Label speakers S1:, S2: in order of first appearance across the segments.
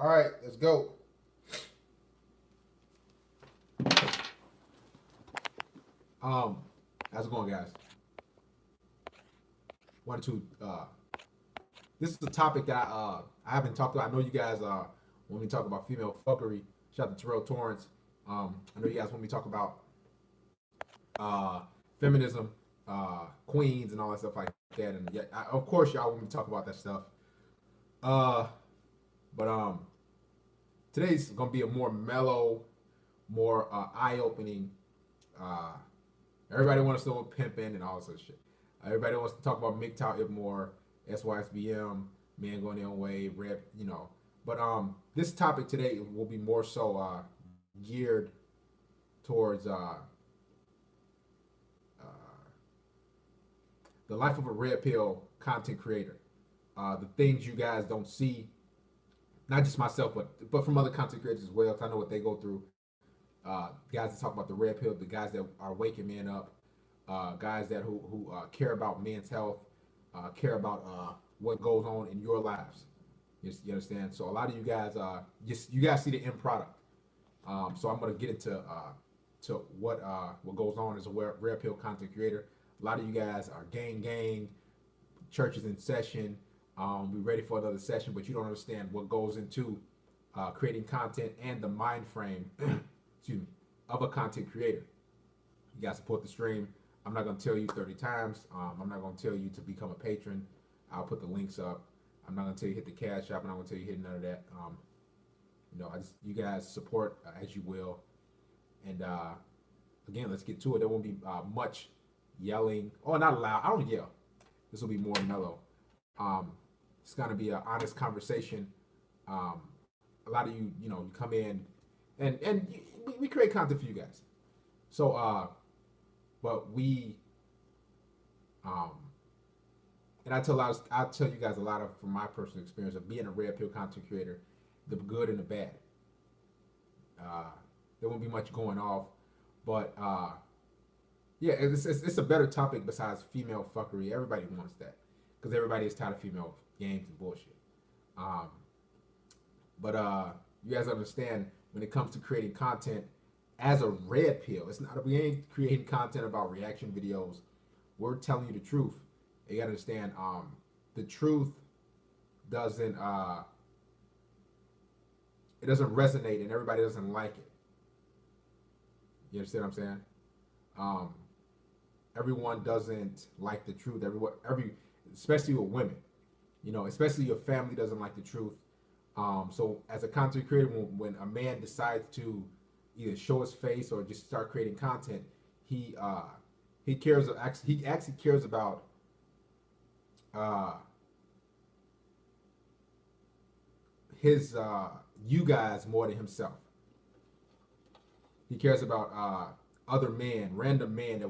S1: All right, let's go.
S2: Um, how's it going, guys? Wanted to. This is a topic that I haven't talked about. I know you guys when we talk about female fuckery. Shout out to Terrell Torrance. I know you guys when we talk about feminism, queens, and all that stuff like that. And yeah, of course, y'all when we talk about that stuff. Uh, but today's gonna be a more mellow, more eye-opening. Uh, Everybody wants to know what pimping and all this other shit. Everybody wants to talk about MGTOW, IPMOR, SYSBM, men going their own way, rep, you know. But this topic today will be more so geared towards the life of a red pill content creator. The things you guys don't see, not just myself, but from other content creators as well, because I know what they go through. Guys that talk about the red pill, the guys that are waking men up, guys that who care about men's health, care about what goes on in your lives. You understand? So a lot of you guys, just you guys see the end product. So I'm gonna get into to what goes on as a red pill content creator. A lot of you guys are gang, churches in session. We're ready for another session, but you don't understand what goes into creating content and the mind frame excuse me, of a content creator. You guys support the stream. I'm not going to tell you 30 times. I'm not going to tell you to become a patron. I'll put the links up. I'm not going to tell you hit the cash app. I'm not going to tell you hit none of that. You guys support as you will. And again, let's get to it. There won't be much yelling. Oh, not loud. I don't yell. This will be more mellow. It's going to be an honest conversation. A lot of you, you come in and we create content for you guys. So, but we, and I tell you guys a lot of from my personal experience of being a red pill content creator, the good and the bad. There won't be much going off, but yeah, it's a better topic besides female fuckery. Everybody wants that because everybody is tired of female games and bullshit. But you guys understand when it comes to creating content as a red pill, it's not we ain't creating content about reaction videos. We're telling you the truth. You gotta understand, the truth doesn't it doesn't resonate and everybody doesn't like it. You understand what I'm saying? Everyone doesn't like the truth. Especially with women, especially your family doesn't like the truth. So as a content creator, when a man decides to either show his face or just start creating content, he actually cares about his you guys more than himself. He cares about other men, random men that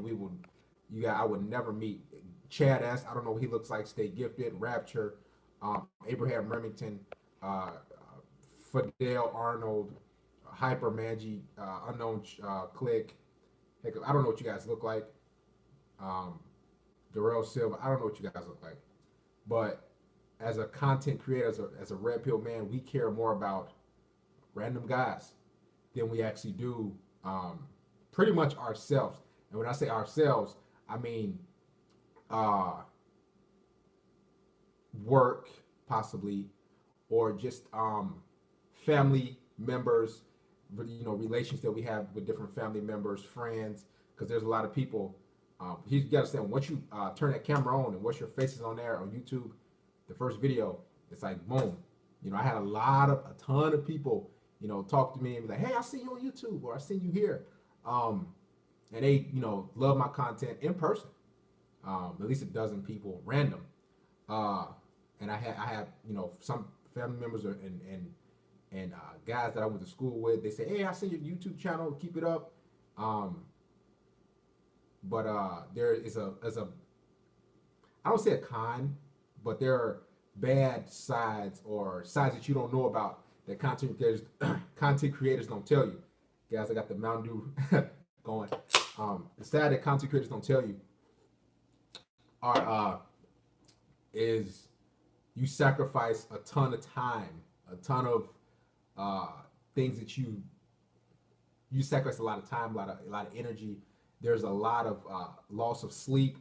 S2: I would never meet. Chad S. I don't know what he looks like. Stay Gifted, Rapture, Abraham Remington, Fidel Arnold, Hyper Magi, Unknown Click. Heck, I don't know what you guys look like. Darrell Silva. I don't know what you guys look like. But as a content creator, as a red pill man, we care more about random guys than we actually do pretty much ourselves. And when I say ourselves, I mean work possibly, or just family members, relations that we have with different family members, friends, because there's a lot of people. You got to understand, once you turn that camera on and once your face is on there on YouTube, the first video, it's like boom. I had a ton of people, talk to me and be like, hey, I see you on YouTube or I see you here. And they, love my content in person. At least a dozen people, random. And I have, some family members and guys that I went to school with. They say, hey, I see your YouTube channel, keep it up. But there is I don't say a con, but there are bad sides or sides that you don't know about that content creators don't tell you. Guys, I got the Mountain Dew going. The side that content creators don't tell you is you sacrifice a ton of time, a ton of uh, things that you sacrifice a lot of time, a lot of energy. There's a lot of loss of sleep,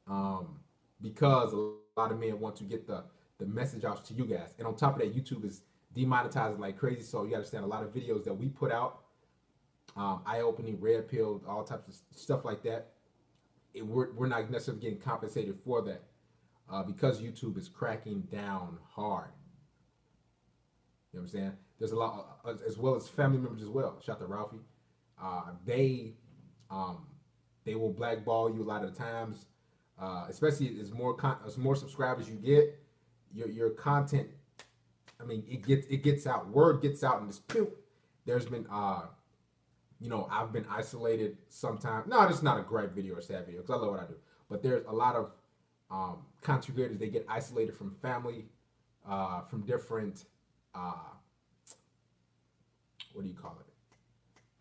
S2: um, because a lot of men want to get the message out to you guys. And on top of that, YouTube is demonetizing like crazy. So you understand a lot of videos that we put out, eye opening, red pill, all types of stuff like that. We're not necessarily getting compensated for that, because YouTube is cracking down hard. You know what I'm saying? There's a lot, as well as family members as well. Shout out to Ralphie. They um, they will blackball you a lot of the times, especially as more subscribers you get, your content. I mean, it gets out. Word gets out, and this pew. There's been I've been isolated sometimes. No, this is not a gripe video or sad video because I love what I do. But there's a lot of content creators. They get isolated from family, from different uh, what do you call it?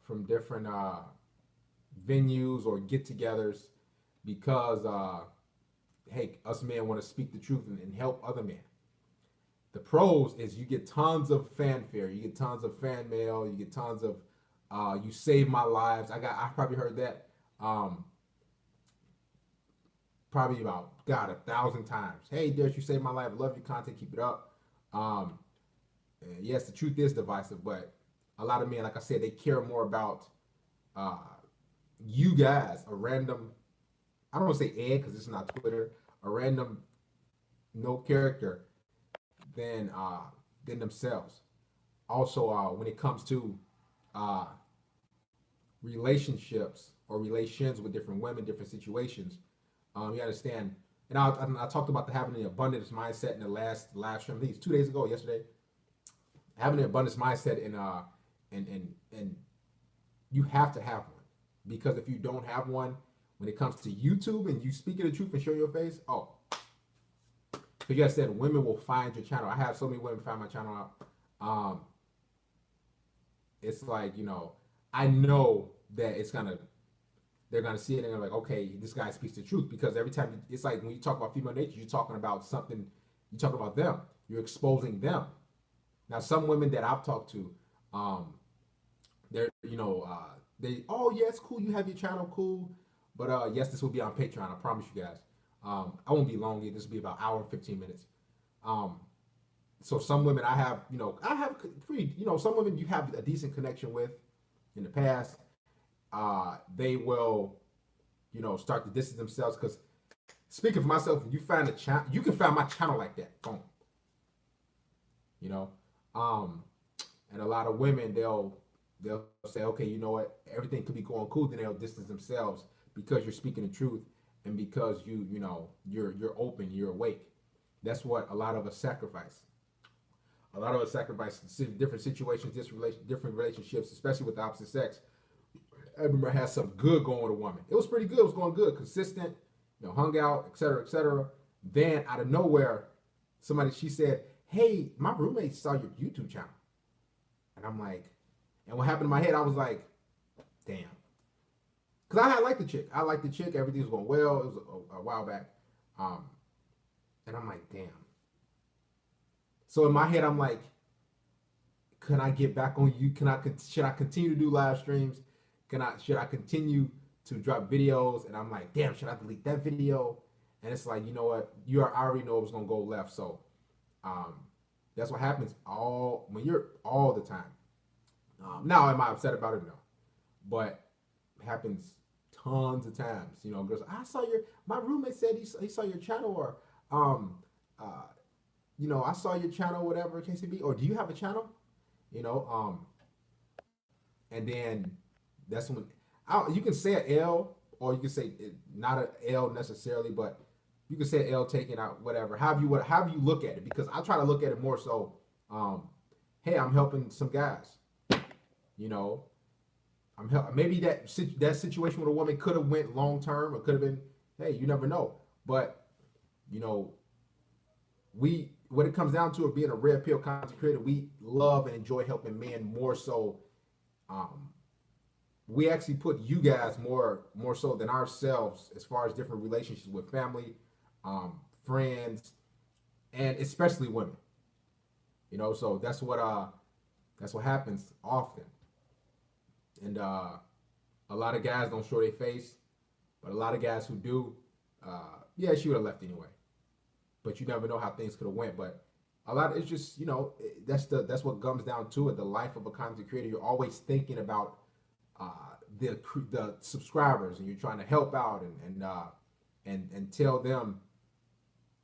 S2: From different venues or get-togethers because hey, us men want to speak the truth and help other men. The pros is you get tons of fanfare, you get tons of fan mail, you get tons of you saved my lives. I probably heard that probably about God 1,000 times. Hey, Derek, you saved my life. I love your content. Keep it up. And yes, the truth is divisive, but a lot of men, like I said, they care more about uh, you guys, a random. I don't want to say Ed because it's not Twitter. A random no character than themselves. Also, when it comes to uh, relationships or relations with different women, different situations, you understand. And I talked about having the abundance mindset in the last live stream. I think it's 2 days ago, yesterday. Having the abundance mindset and you have to have one, because if you don't have one, when it comes to YouTube and you speaking the truth and show your face, oh, because you said women will find your channel. I have so many women find my channel out. It's like, I know that they're gonna see it and they're like, okay, this guy speaks the truth, because every time it's like when you talk about female nature, you're talking about something, you're talking about them, you're exposing them. Now, some women that I've talked to, they're they, oh yeah, it's cool, you have your channel, cool, but yes, this will be on Patreon. I promise you guys. I won't be long. This will be about an hour and 15 minutes. So some women I have pretty, some women you have a decent connection with in the past. They will, start to distance themselves, because speaking for myself, when you find a channel, you can find my channel like that. Boom. You know, and a lot of women they'll say, okay, you know what, everything could be going cool. Then they'll distance themselves because you're speaking the truth and because you're open, you're awake. That's what a lot of us sacrifice. A lot of us sacrifice different situations, different relationships, especially with the opposite sex. I remember I had some good going with a woman. It was pretty good. It was going good, consistent, hung out, etc., etc. Then out of nowhere, she said, hey, my roommate saw your YouTube channel. And I'm like, and what happened in my head, I was like, damn. Because I had liked the chick. Everything was going well. It was a while back. And I'm like, damn. So in my head, I'm like, can I get back on you? Should I continue to do live streams? Should I continue to drop videos? And I'm like, damn, should I delete that video? And it's like, you know what? I already know it was gonna go left. So that's what happens when you're all the time. Now, am I upset about it? No. But it happens tons of times. Girls, my roommate said he saw your channel, or I saw your channel, whatever it can be, or do you have a channel? And then that's when you can say an L, or you can say not an L necessarily, but you can say an L taken out, whatever. However you look at it, because I try to look at it more so, hey, I'm helping some guys. Maybe that situation with a woman could have went long term, or could have been, hey, you never know. But when it comes down to it, being a red pill content creator, we love and enjoy helping men more so. We actually put you guys more so than ourselves as far as different relationships with family, friends, and especially women. So that's what That's what happens often. And a lot of guys don't show their face, but a lot of guys who do, yeah, she would have left anyway. But you never know how things could have went. But a lot, it's just that's what comes down to it. The life of a content creator. You're always thinking about uh, the subscribers, and you're trying to help out and tell them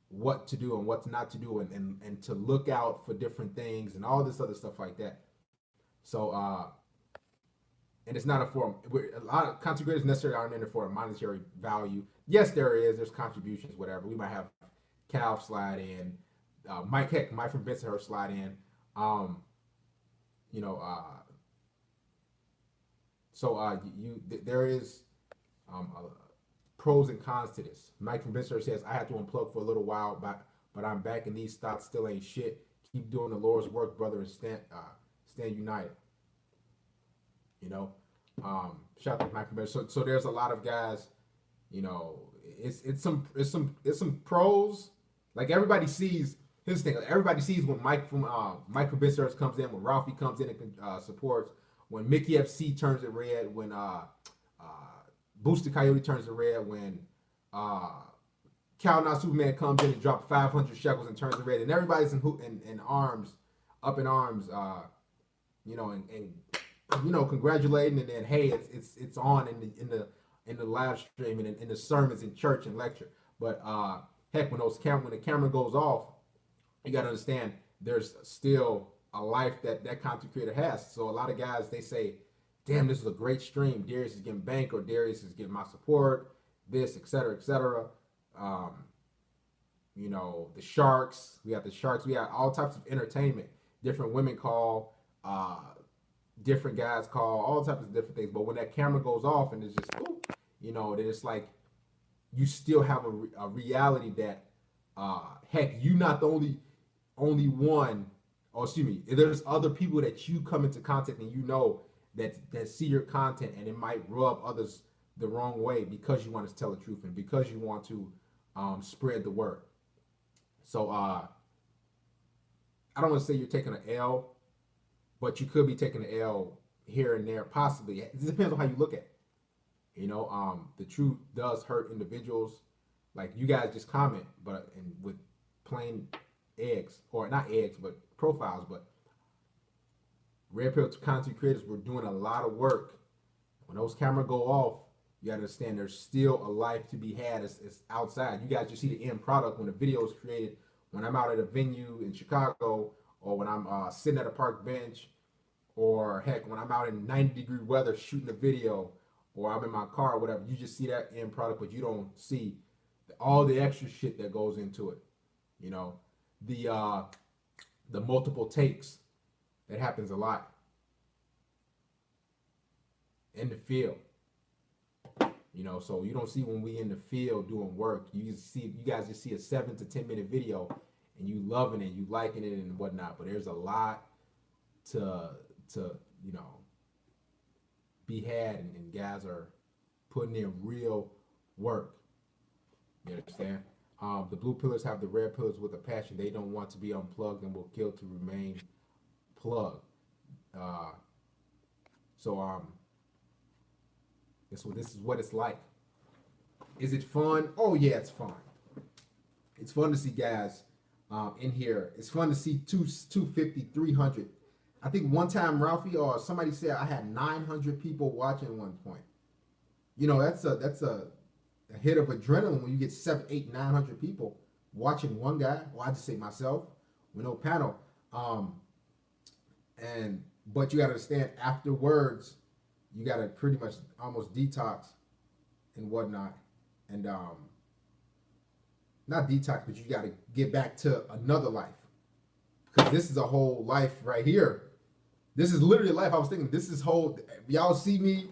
S2: what to do and what not to do, and to look out for different things and all this other stuff like that. So and it's not a form. A lot of content creators necessarily aren't in it for a monetary value. Yes, there is. There's contributions, whatever. We might have Cal slide in, Mike from Bensonhurst slide in. Um, you know, there is pros and cons to this. Mike from Bensonhurst says I had to unplug for a little while, but I'm back and these thoughts still ain't shit. Keep doing the Lord's work, brother, and stand united. You know, shout out to Mike from Bensonhurst. So there's a lot of guys. You know, it's some pros. Like everybody sees. Here's the thing. Everybody sees when Mike from Bensonhurst comes in, when Ralphie comes in and supports, when Mickey FC turns it red, when Booster Coyote turns it red, when Cal Not Superman comes in and drops 500 shekels and turns it red, and everybody's in arms, up in arms, and congratulating, and then hey, it's on in the live stream and in the sermons in church and lecture. But heck, when the camera goes off, you got to understand there's still a life that content creator has. So a lot of guys, they say, damn, this is a great stream. Darius is getting bank, or Darius is getting my support, this, et cetera, et cetera. The Sharks, we got all types of entertainment. Different women call, different guys call, all types of different things. But when that camera goes off and it's just, then it's like you still have a reality that, heck, you're not the only one. Or excuse me, there's other people that you come into contact and that see your content, and it might rub others the wrong way because you want to tell the truth and because you want to spread the word. So I don't want to say you're taking an L, but you could be taking an L here and there, possibly. It depends on how you look at it. The truth does hurt individuals. Like you guys just comment, and with plain eggs, or not eggs, but profiles. But Red Pill content creators were doing a lot of work. When those cameras go off, you gotta understand there's still a life to be had. It's outside. You guys just see the end product when the video is created. When I'm out at a venue in Chicago, or when I'm sitting at a park bench, or heck, when I'm out in 90-degree weather shooting a video, or I'm in my car or whatever, you just see that end product, but you don't see all the extra shit that goes into it. The multiple takes, that happens a lot in the field. So you don't see when we in the field doing work. You guys just see a 7 to 10 minute video and you loving it, you liking it and whatnot. But there's a lot to be had, and guys are putting in real work. You understand? The blue pillars have the red pillars with a passion. They don't want to be unplugged and will kill to remain plugged. This is what it's like. Is it fun? Oh yeah, it's fun. It's fun to see guys in here. It's fun to see 250, 300. I think one time Ralphie or somebody said I had 900 people watching at one point. That's a hit of adrenaline when you get 700, 800, 900 people watching one guy. Well, I just say myself with no panel. But you got to understand, afterwards, you got to pretty much almost detox and whatnot. And not detox, but you got to get back to another life. Because this is a whole life right here. This is literally life. I was thinking, this is whole, y'all see me,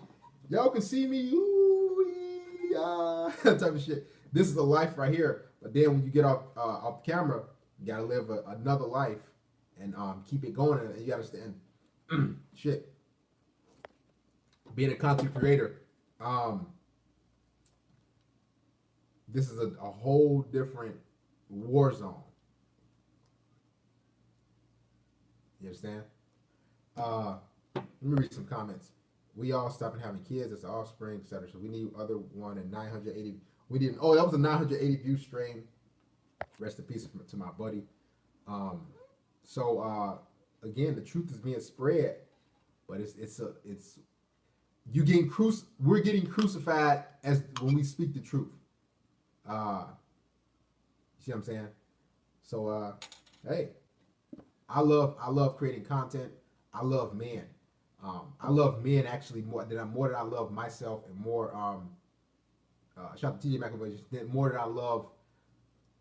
S2: y'all can see me, that type of shit. This is a life right here. But then when you get off camera, you got to live another life and keep it going. And you got to understand, shit. Being a content creator, this is a whole different war zone. You understand? Let me read some comments. We all stopping having kids as the offspring, etc. So we need other one and 980. We didn't. Oh, that was a 980 view stream. Rest in peace to my buddy. Um, again, the truth is being spread, but it's you getting we're getting crucified as when we speak the truth. Uh, you see what I'm saying? So hey, I love creating content. I love men. I love men actually more than I love myself, and more shout out to TJ McAvoy, more than I love,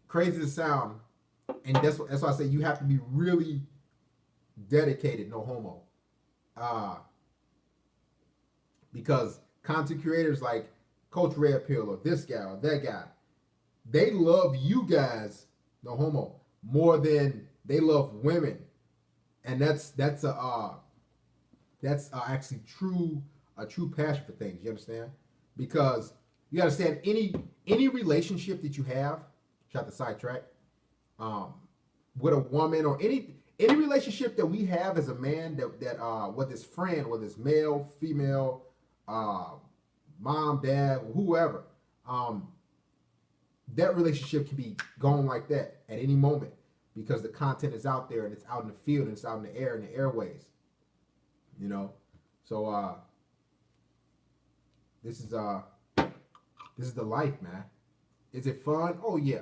S2: crazy to sound, and that's why I say you have to be really dedicated, no homo. Because content creators like Coach Red Pill or this guy or that guy, they love you guys, no homo, more than they love women, and that's actually a true passion for things. You understand? Because you understand any relationship that you have, try to sidetrack, with a woman or any relationship that we have as a man that whether it's friend, whether it's male, female, mom, dad, whoever, that relationship can be gone like that at any moment because the content is out there and it's out in the field and it's out in the air and the airways. You know, so this is the life, man. Is it fun? Oh yeah.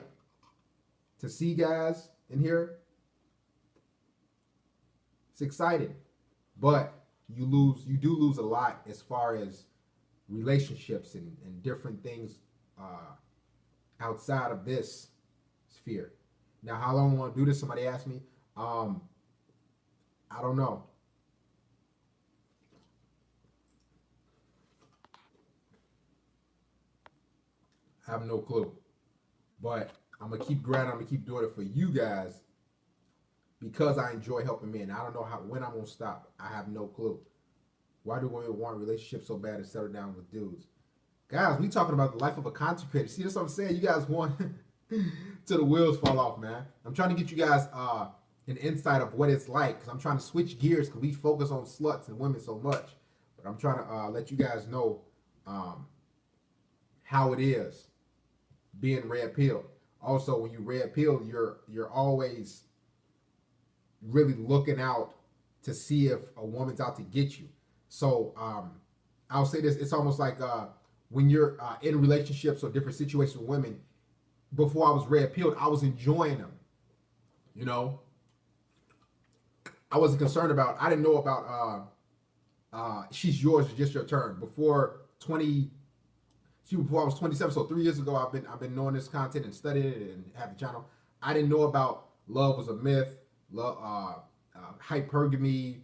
S2: To see guys in here, it's exciting, but you do lose a lot as far as relationships and different things outside of this sphere. Now, how long I want to do this? Somebody asked me. I don't know. I have no clue. But I'm gonna keep grinding. I'm gonna keep doing it for you guys because I enjoy helping men. I don't know when I'm gonna stop. I have no clue. Why do women want relationships so bad to settle down with dudes? Guys, we talking about the life of a content creator. See, that's what I'm saying. You guys want till the wheels fall off, man. I'm trying to get you guys an insight of what it's like because I'm trying to switch gears because we focus on sluts and women so much. But I'm trying to let you guys know how it is being red pilled. Also, when you red pill, you're always really looking out to see if a woman's out to get you. So I'll say this: it's almost like when you're in relationships or different situations with women. Before I was red pilled, I was enjoying them. You know, I wasn't concerned about. I didn't know about she's yours, it's just your turn. Before I was 27, so 3 years ago, I've been knowing this content and studying it and have the channel. I didn't know about love was a myth, love, hypergamy.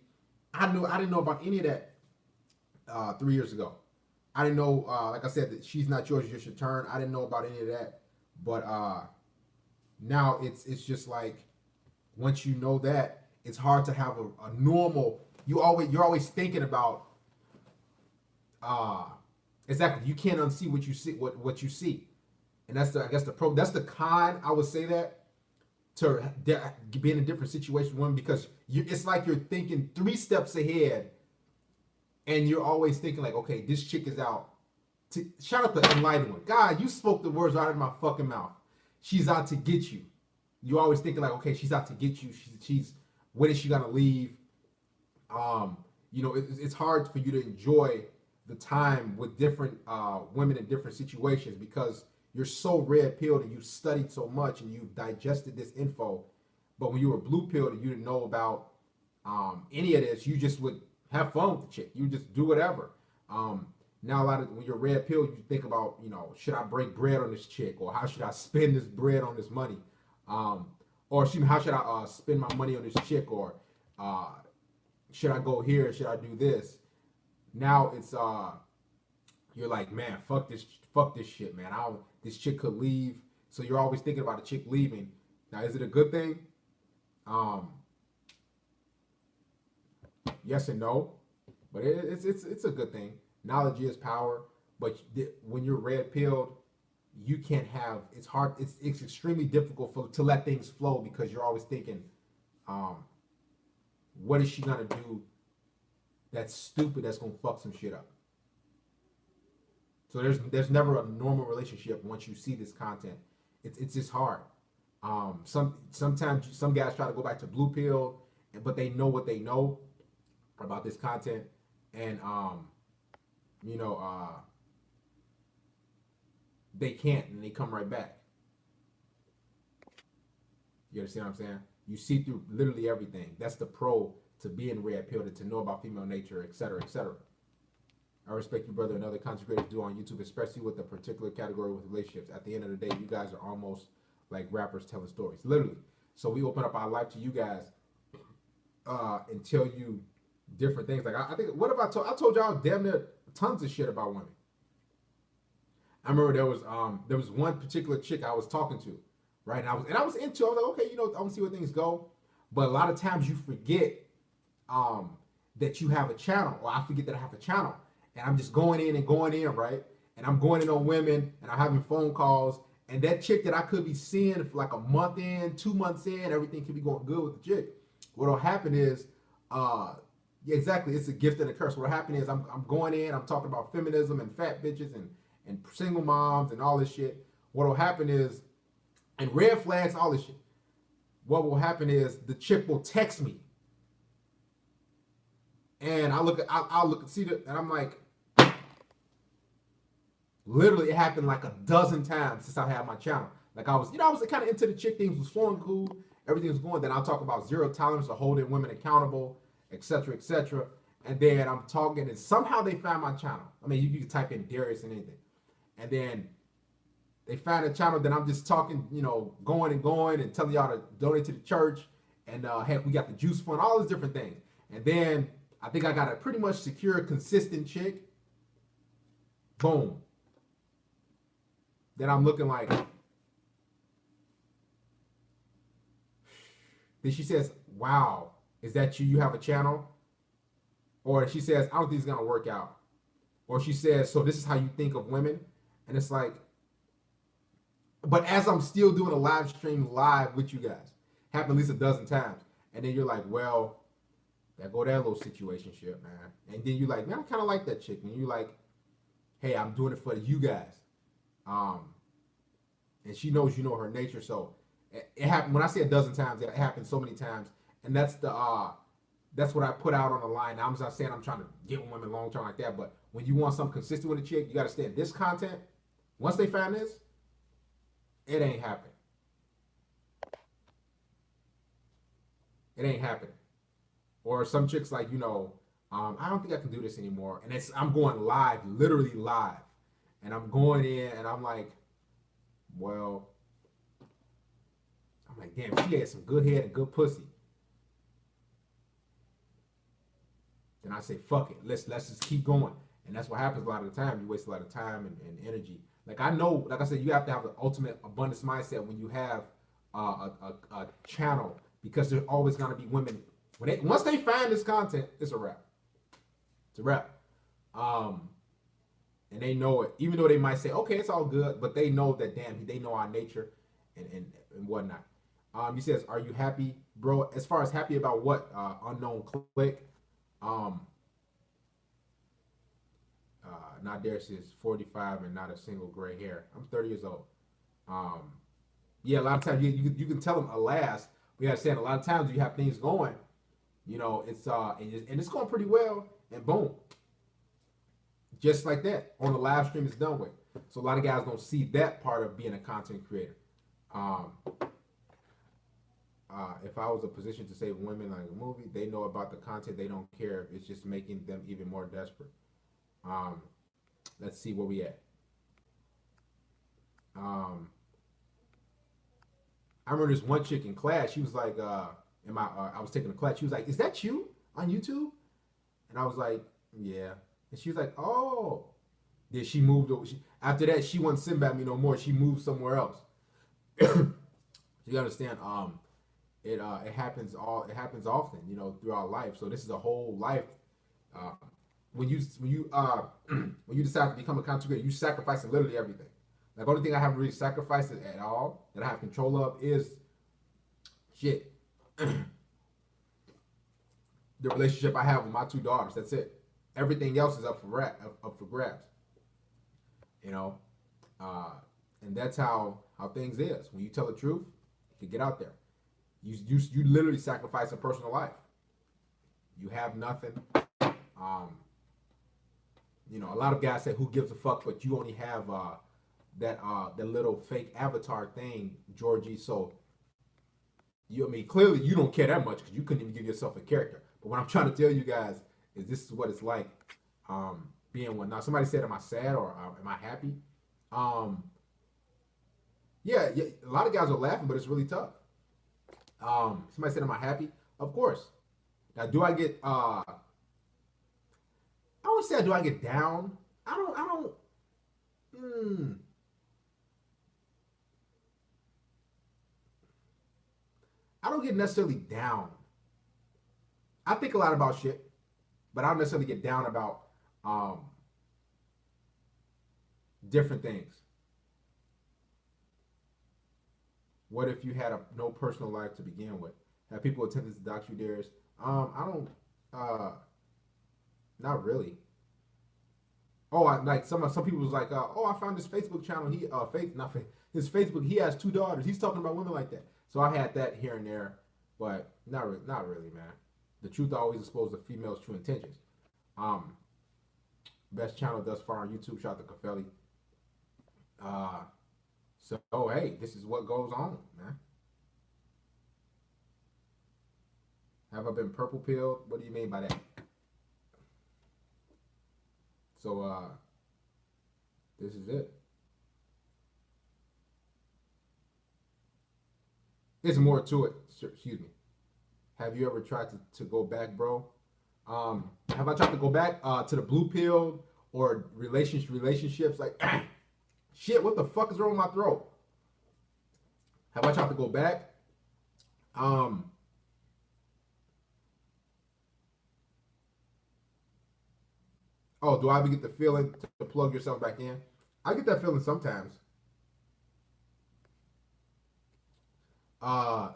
S2: I didn't know about any of that 3 years ago. I didn't know, like I said, that she's not yours, just your turn. I didn't know about any of that, but now it's just like once you know that, it's hard to have a normal. You're always thinking about. Exactly. You can't unsee what you see. What you see, and that's that's the con. I would say that to be in a different situation with women because it's like you're thinking 3 steps ahead, and you're always thinking like, okay, this chick is out. Shout out to Enlightened One. God, you spoke the words right out of my fucking mouth. She's out to get you. You're always thinking like, okay, she's out to get you. She's when is she gonna leave? It's hard for you to enjoy the time with different women in different situations because you're so red pilled and you've studied so much and you've digested this info. But when you were blue pilled and you didn't know about any of this, you just would have fun with the chick. You just do whatever. Now when you're red pilled, you think about, should I break bread on this chick, or how should I spend this bread on this money, or how should I spend my money on this chick, or should I go here? Should I do this? Now it's you're like, man, fuck this shit, man. This chick could leave, so you're always thinking about a chick leaving. Now, is it a good thing? Yes and no, but it's a good thing. Knowledge is power, but when you're red pilled, you can't have. It's hard. It's extremely difficult to let things flow because you're always thinking, what is she gonna do that's stupid, that's gonna fuck some shit up. So there's never a normal relationship once you see this content. It's just hard. Sometimes some guys try to go back to blue pill, but they know what they know about this content, and you know, they can't, and they come right back. You understand what I'm saying? You see through literally everything. That's the pro to being red pilled, to know about female nature, etc., etc. I respect you, brother, and other content creators do on YouTube, especially with a particular category with relationships. At the end of the day, you guys are almost like rappers telling stories, literally. So we open up our life to you guys and tell you different things. Like I think, what have I told y'all damn near tons of shit about women. I remember there was one particular chick I was talking to, right? And I was into. I was like, okay, you know, I want to see where things go. But a lot of times you forget that you have a channel, or I forget that I have a channel, and I'm just going in, right? And I'm going in on women, and I'm having phone calls, and that chick that I could be seeing for like a month in, 2 months in, everything could be going good with the chick. What'll happen is, yeah, exactly, it's a gift and a curse. What'll happen is I'm going in, I'm talking about feminism and fat bitches and single moms and all this shit. What'll happen is, and red flags, all this shit. What will happen is the chick will text me, and I'll look and see it, and I'm like, literally, it happened like a dozen times since I had my channel. Like I was kind of into the chick, things was flowing cool, everything was going. Then I'll talk about zero tolerance for holding women accountable, etc., etc. And then I'm talking, and somehow they found my channel. I mean, you can type in Darius and anything, and then they found a channel. Then I'm just talking, you know, going and telling y'all to donate to the church, and heck, we got the juice fund, all these different things. And then I think I got a pretty much secure, consistent chick. Boom. Then I'm looking like. Then she says, "Wow, is that you? You have a channel?" Or she says, "I don't think it's gonna work out." Or she says, "So this is how you think of women?" And it's like, but as I'm still doing a live stream live with you guys, happened at least a dozen times, and then you're like, "Well, that go that little situation shit, man." And then you're like, "Man, I kind of like that chick," and you're like, "Hey, I'm doing it for you guys." And she knows you know her nature, so it happened. When I say a dozen times, it happened so many times, and that's what I put out on the line. Now, I'm not saying I'm trying to get women long term like that, but when you want something consistent with a chick, you got to stay in this content. Once they find this, it ain't happening. It ain't happening. Or some chicks like, you know, I don't think I can do this anymore, and I'm going live, literally live, and I'm going in, and I'm like, well, I'm like, damn, she had some good head and good pussy. Then I say, fuck it, let's just keep going. And that's what happens a lot of the time. You waste a lot of time and energy. Like I know, like I said, you have to have the ultimate abundance mindset when you have a channel, because there's always gonna be women. Once they find this content, it's a wrap. It's a wrap. And they know it, even though they might say, okay, it's all good, but they know that, damn, they know our nature and whatnot. He says, are you happy, bro? As far as happy about what? Unknown click. Not there says 45 and not a single gray hair. I'm 30 years old. Yeah, a lot of times you can tell them, alas, we have to say a lot of times you have things going, you know, and it's going pretty well, and boom. Just like that, on the live stream, it's done with. So a lot of guys don't see that part of being a content creator. If I was in a position to save women like a movie, they know about the content. They don't care. It's just making them even more desperate. Let's see where we at. I remember this one chick in class. She was like, I was taking a class. She was like, "Is that you on YouTube?" And I was like, "Yeah." And she was like, "Oh." Then she moved over. After that, she wasn't sitting by me no more. She moved somewhere else. You understand? It happens often, you know, throughout life. So this is a whole life. When you when you decide to become a content creator, you sacrifice literally everything. Like, the only thing I haven't really sacrificed at all that I have control of is shit. the relationship I have with my two daughters. That's it. Everything else is up for grabs. You know, uh, and that's how things is. When you tell the truth, you get out there. You literally sacrifice a personal life. You have nothing. Um, you know, a lot of guys say, "Who gives a fuck?" But you only have that little fake avatar thing, Georgie. So I mean, clearly you don't care that much because you couldn't even give yourself a character. But what I'm trying to tell you guys is this is what it's like being one. Now, somebody said, "Am I sad or am I happy?" Um, yeah, a lot of guys are laughing, but it's really tough. Somebody said, "Am I happy?" Of course. Now, do I get? I would say, do I get down? I don't. I don't. Mm, I don't get necessarily down. I think a lot about shit, but I don't necessarily get down about um, different things. What if you had no personal life to begin with? Have people attended to dox you dares? I don't. Uh, not really. Oh, like some people was like, oh, I found this Facebook channel. He not his Facebook. He has two daughters. He's talking about women like that. So I had that here and there, but not really, man. The truth always exposes the female's true intentions. Um, Best channel thus far on YouTube. Shout out to Cafelli. Uh, so hey, this is what goes on, man. Have I been purple pilled? What do you mean by that? So this is it. There's more to it. Excuse me. Have you ever tried to go back, bro? Have I tried to go back to the blue pill or relationships? Like, shit, what the fuck is wrong with my throat? Have I tried to go back? Um, oh, do I ever get the feeling to plug yourself back in? I get that feeling sometimes.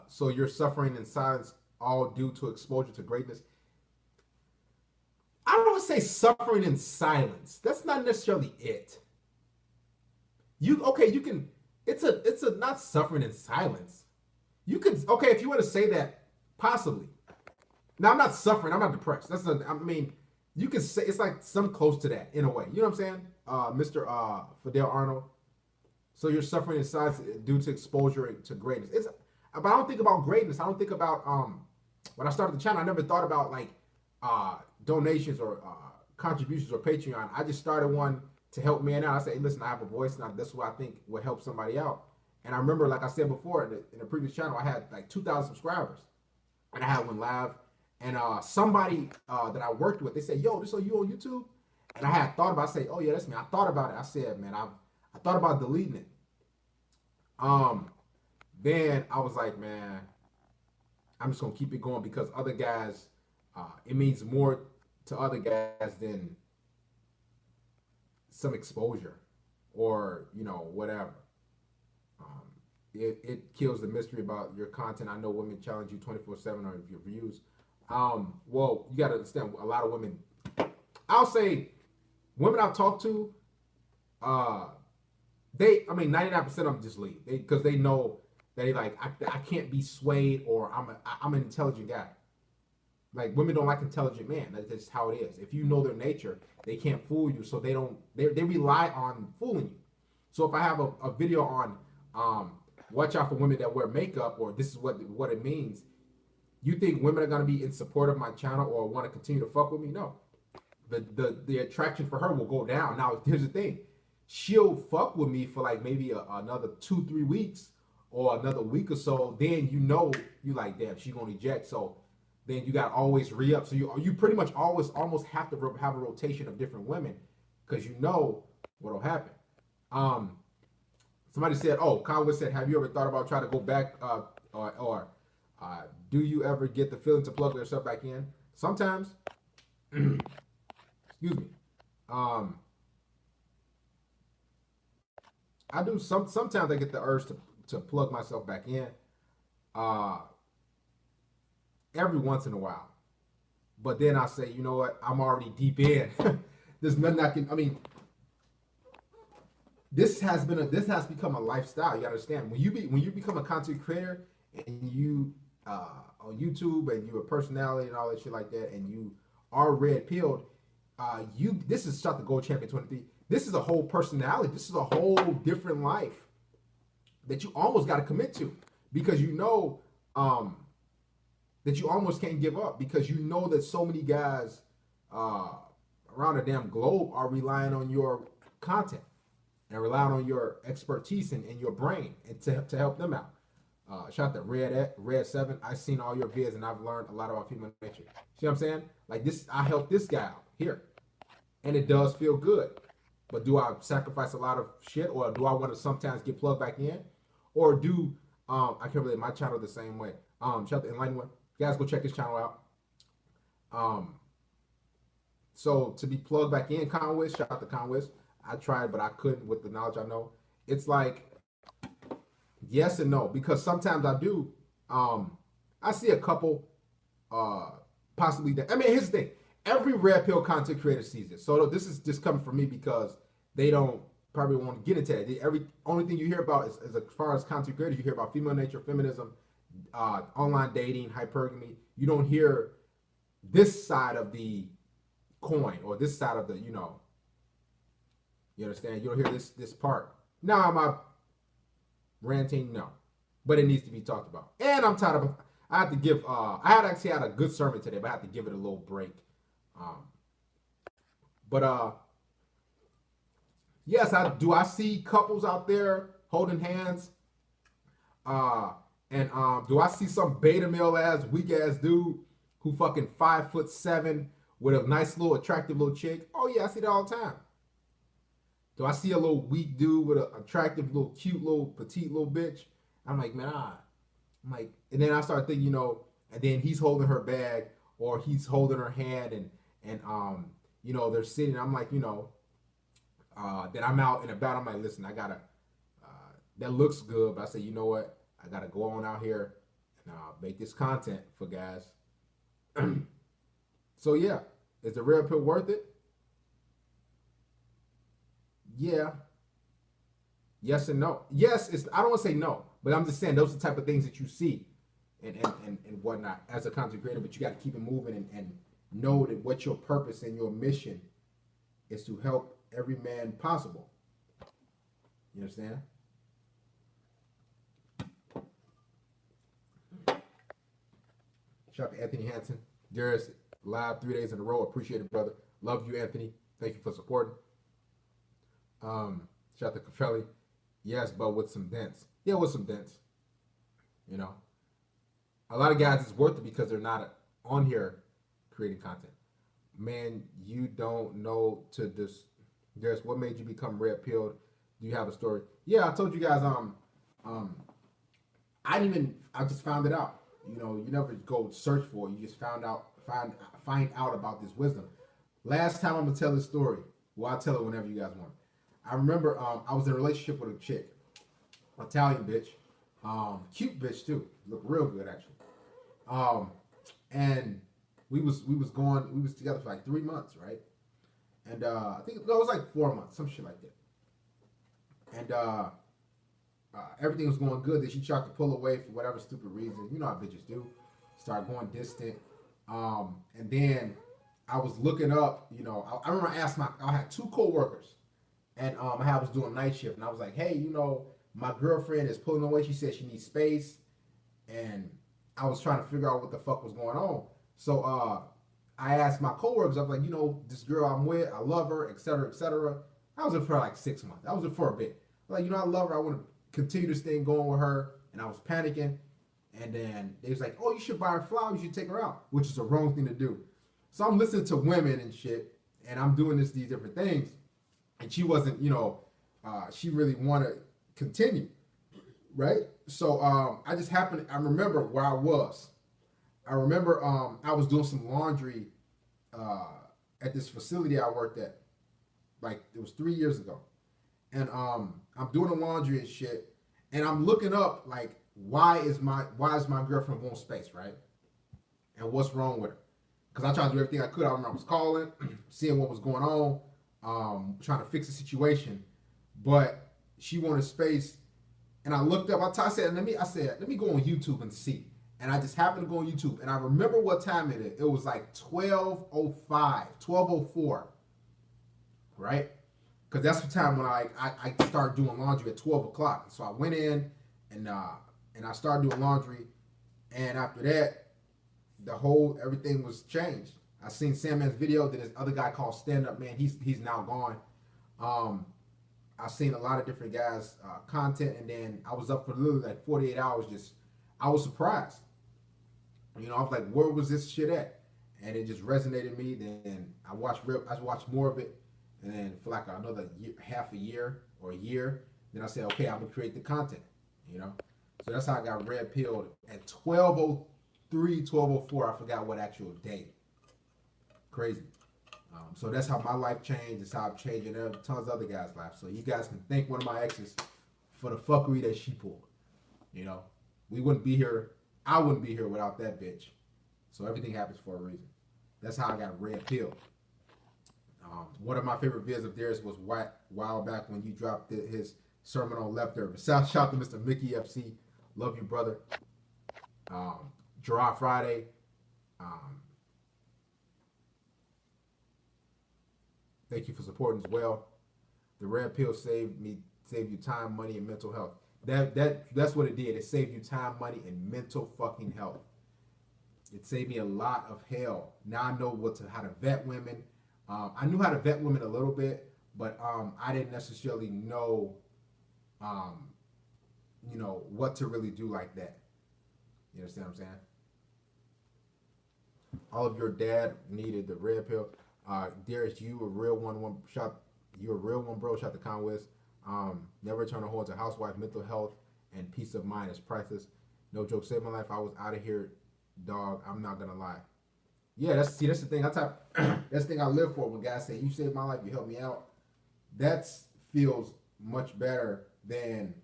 S2: So you're suffering in silence all due to exposure to greatness. I don't say suffering in silence. That's not necessarily it. You can it's a not suffering in silence. You could okay if you want to say that possibly. Now I'm not suffering. I'm not depressed. I mean, you can say it's like some close to that in a way. You know what I'm saying, Mr. Fidel Arnold. So you're suffering in silence due to exposure to greatness. But I don't think about greatness. I don't think about when I started the channel. I never thought about like donations or contributions or Patreon. I just started one to help man out. I said, hey, listen, I have a voice, and that's what I think will help somebody out. And I remember, like I said before, in the previous channel, I had like 2,000 subscribers, and I had one live. And somebody that I worked with, they said, "Yo, this are you on YouTube?" And I had thought about, I said, "Oh yeah, that's me." I thought about it. I said, "Man, I thought about deleting it." Um, then I was like, "Man, I'm just gonna keep it going because other guys, it means more to other guys than some exposure or whatever." Um, it kills the mystery about your content. I know women challenge you 24/7 on your views. Well, you gotta understand a lot of women. I'll say women I've talked to, uh, 99% of them just leave because they know that I can't be swayed or I'm an intelligent guy. Like women don't like intelligent men. That's just how it is. If you know their nature, they can't fool you. So they rely on fooling you. So if I have a video on watch out for women that wear makeup or this is what it means, you think women are gonna be in support of my channel or want to continue to fuck with me? No. The attraction for her will go down. Now here's the thing. She'll fuck with me for like maybe another 2-3 weeks or another week or so. Then you like damn she gonna eject. So then you got to always re-up. So you pretty much almost have to have a rotation of different women because you know what'll happen. Um, Somebody said, "Oh, Conway said, have you ever thought about trying to go back, or do you ever get the feeling to plug yourself back in?" Sometimes, excuse me. Um, I do sometimes I get the urge to plug myself back in. Uh, every once in a while. But then I say, you know what? I'm already deep in. There's nothing I can. I mean, this has become a lifestyle. You understand when you become a content creator and you on YouTube and you're a personality and all that shit like that, and you are red pilled. You this is Shot the Gold Champion 23. This is a whole personality. This is a whole different life that you almost got to commit to, because you know that you almost can't give up, because you know that so many guys around the damn globe are relying on your content and relying on your expertise and your brain and to help them out. Shout out to Red 7. I've seen all your vids and I've learned a lot about human nature. See what I'm saying? Like this, I helped this guy out here, and it does feel good. But do I sacrifice a lot of shit, or do I want to sometimes get plugged back in, or do I can't relate my channel the same way. Shout out to Enlightenment. Guys, go check this channel out. So to be plugged back in, Conwist, shout out to Conwist. I tried, but I couldn't with the knowledge I know. It's like yes and no, because sometimes I do. I see a couple, possibly that. I mean, here's the thing: every red pill content creator sees it. So this is just coming from me because they don't probably want to get into that. Every only thing you hear about is as far as content creators, you hear about female nature, feminism, online dating, hypergamy. You don't hear this side of the coin or this side of the, you know. You understand? You don't hear this part. Now am I ranting? No, but it needs to be talked about. And I'm tired of. I have to give. I had actually had a good sermon today, but I have to give it a little break. But yes, I do. I see couples out there holding hands. And do I see some beta male ass weak ass dude who fucking 5'7" with a nice little attractive little chick? Oh yeah, I see that all the time. Do I see a little weak dude with an attractive little cute little petite little bitch? I'm like, man, I'm like, and then I start thinking, you know, and then he's holding her bag or he's holding her hand and you know, they're sitting. I'm like, you know, then I'm out and about. I'm like, listen, I gotta. That looks good, but I say, you know what? I gotta go on out here and make this content for guys. So yeah, is the red pill worth it? Yeah. Yes and no. Yes, it's. I don't want to say no, but I'm just saying those are the type of things that you see, and whatnot as a content creator. But you got to keep it moving and know that what your purpose and your mission is to help every man possible. You understand? Shout out to Anthony Hansen. Darius, live 3 days in a row. Appreciate it, brother. Love you, Anthony. Thank you for supporting. Shout out to Cafelli. Yes, but with some dents. Yeah, with some dents. You know, a lot of guys it's worth it because they're not on here creating content. Man, you don't know to this. Darius, what made you become red pilled? Do you have a story? Yeah, I told you guys. I didn't even. I just found it out. You know, you never go search for it. You just find out about this wisdom. Last time I'm gonna tell this story. Well, I'll tell it whenever you guys want. I remember I was in a relationship with a chick, Italian bitch, cute bitch too, looked real good actually. And we was together for like 3 months, right? And I think it was like 4 months, some shit like that. And everything was going good. Then she tried to pull away for whatever stupid reason. You know how bitches do. Start going distant. And then I was looking up, you know, I remember I had 2 co-workers. And I was doing night shift. And I was like, hey, you know, my girlfriend is pulling away. She said she needs space. And I was trying to figure out what the fuck was going on. So I asked my co-workers, I was like, you know, this girl I'm with, I love her, et cetera, et cetera. I was with her for like 6 months. I was with her for a bit. Like, you know, I love her. I want to continue this thing going with her. And I was panicking. And then they was like, oh, you should buy her flowers. You should take her out, which is the wrong thing to do. So I'm listening to women and shit. And I'm doing these different things. And she wasn't, you know, she really wanted to continue. Right? So I remember where I was. I remember I was doing some laundry at this facility I worked at. Like, it was 3 years ago. And I'm doing the laundry and shit. And I'm looking up, like, why is my girlfriend want space, right? And what's wrong with her? because I tried to do everything I could. I remember I was calling, seeing what was going on, trying to fix the situation, but she wanted space. And I looked up. I said, let me go on YouTube and see. And I just happened to go on YouTube, and I remember what time it is. It was like 12:05, 12:04, right? Because that's the time when I started doing laundry at 12 o'clock. So I went in and I started doing laundry, and after that, everything was changed. I seen Sandman's video. Then this other guy called Stand Up Man. He's now gone. I've seen a lot of different guys' content, and then I was up for literally like 48 hours. I was surprised. You know, I was like, where was this shit at? And it just resonated me. Then I watched more of it, and then for like another half a year or a year, then I said, okay, I'm gonna create the content. You know, so that's how I got red pilled at 12:03, 12:04. I forgot what actual day. Crazy. So that's how my life changed. It's how I'm changing tons of other guys' lives. So you guys can thank one of my exes for the fuckery that she pulled. You know, we wouldn't be here. I wouldn't be here without that bitch. So everything happens for a reason. That's how I got red pilled. One of my favorite videos of theirs was a while back when you dropped his sermon on left urban. Shout out to Mr. Mickey FC. Love you, brother. Gerard Friday. Thank you for supporting as well. The red pill saved you time, money, and mental health. That's what it did. It saved you time, money, and mental fucking health. It saved me a lot of hell. Now I know how to vet women. I knew how to vet women a little bit, but I didn't necessarily know, what to really do like that. You understand what I'm saying? All of your dad needed the red pill. Darius, you a real one. You a real one, bro. Shout to Conwest. Never turn a whore to housewife. Mental health and peace of mind is priceless. No joke. Saved my life. I was out of here, dog. I'm not gonna lie. Yeah, that's the thing. That's the thing I live for. When guys say you saved my life, you helped me out. That feels much better than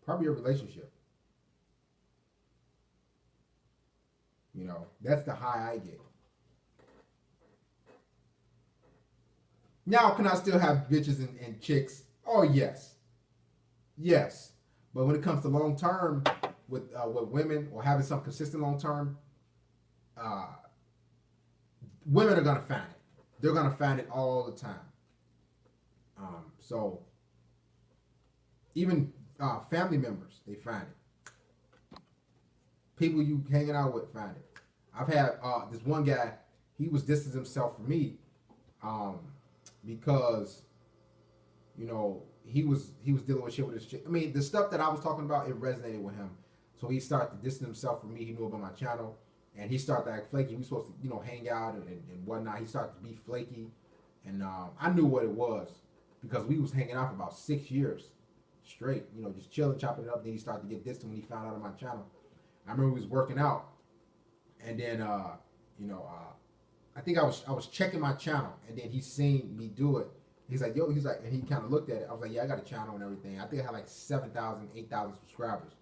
S2: probably a relationship. You know, that's the high I get. Now, can I still have bitches and chicks? Oh, yes. Yes. But when it comes to long term with women or having some consistent long term, women are going to find it. They're going to find it all the time. So even family members, they find it. People you hanging out with find it. I've had this one guy, he was distancing himself from me because, you know, he was dealing with shit with his chick. I mean, the stuff that I was talking about, it resonated with him. So he started to distance himself from me. He knew about my channel, and he started to act flaky. We were supposed to, you know, hang out and whatnot. He started to be flaky, and I knew what it was because we was hanging out for about 6 years straight, you know, just chilling, chopping it up. Then he started to get distant when he found out on my channel. I remember we was working out, and then I think I was checking my channel, and then he seen me do it. He's like, yo, and he kind of looked at it. I was like, yeah, I got a channel and everything. I think I had like 7,000, 8,000 subscribers.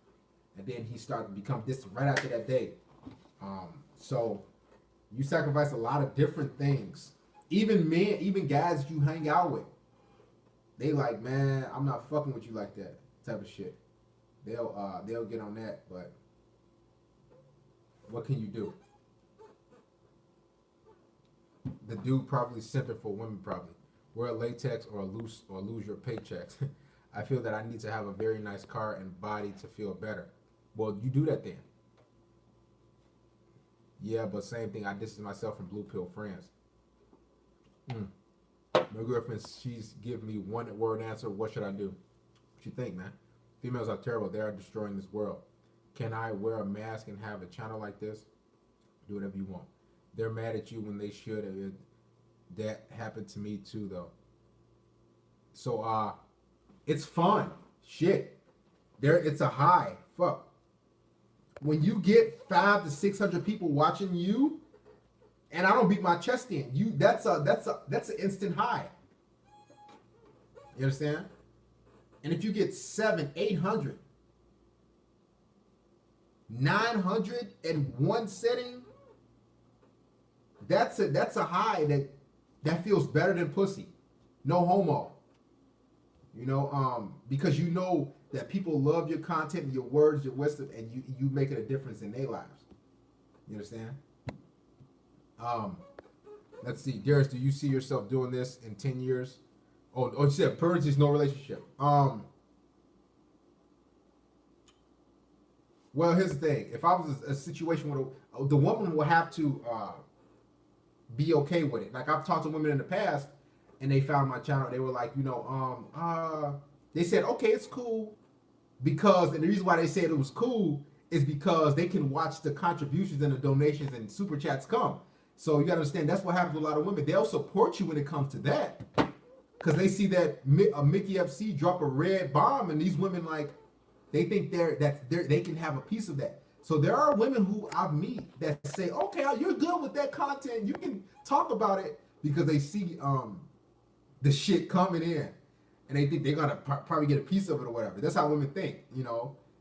S2: And then he started to become distant right after that day. So you sacrifice a lot of different things. Even men, even guys you hang out with, they like, man, I'm not fucking with you like that type of shit. They'll get on that, but what can you do? The dude probably simping for women probably. Wear latex or lose your paychecks. I feel that I need to have a very nice car and body to feel better. Well, you do that then. Yeah, but same thing. I distance myself from blue pill friends. My girlfriend, she's giving me one word answer. What should I do? What you think, man? Females are terrible. They are destroying this world. Can I wear a mask and have a channel like this? Do whatever you want. They're mad at you when they should. That happened to me too, though. So, it's fun. Shit. It's a high. Fuck. When you get 500 to 600 people watching you, and I don't beat my chest in, that's an instant high. You understand? And if you get 700, 800, 901 setting. That's a high that feels better than pussy. No homo. Because you know that people love your content, your words, your wisdom, and you making a difference in their lives. You understand? Um, let's see, Darius, do you see yourself doing this in 10 years? Oh, you said purge is no relationship. Well, here's the thing: if I was a situation where the woman will have to be okay with it. Like I've talked to women in the past, and they found my channel. They were like, they said, okay, it's cool because, and the reason why they said it was cool is because they can watch the contributions and the donations and super chats come. So you gotta understand that's what happens with a lot of women. They'll support you when it comes to that because they see that a Mickey FC drop a red bomb, and these women like they think they can have a piece of that. So there are women who I meet that say, okay, you're good with that content. You can talk about it because they see the shit coming in, and they think they're gonna probably get a piece of it or whatever. That's how women think.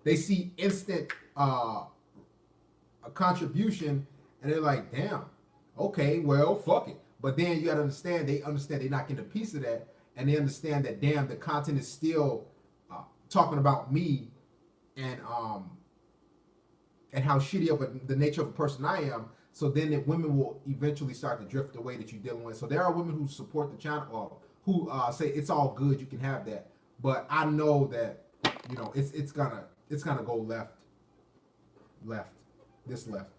S2: They see instant a contribution, and they're like, damn, okay, well, fuck it. But then you gotta understand, they understand they're not getting a piece of that, and they understand that, damn, the content is still talking about me and how shitty of the nature of a person I am. So then women will eventually start to drift the way that you're dealing with. So there are women who support the channel, who say it's all good, you can have that. But I know that it's gonna go left. This left.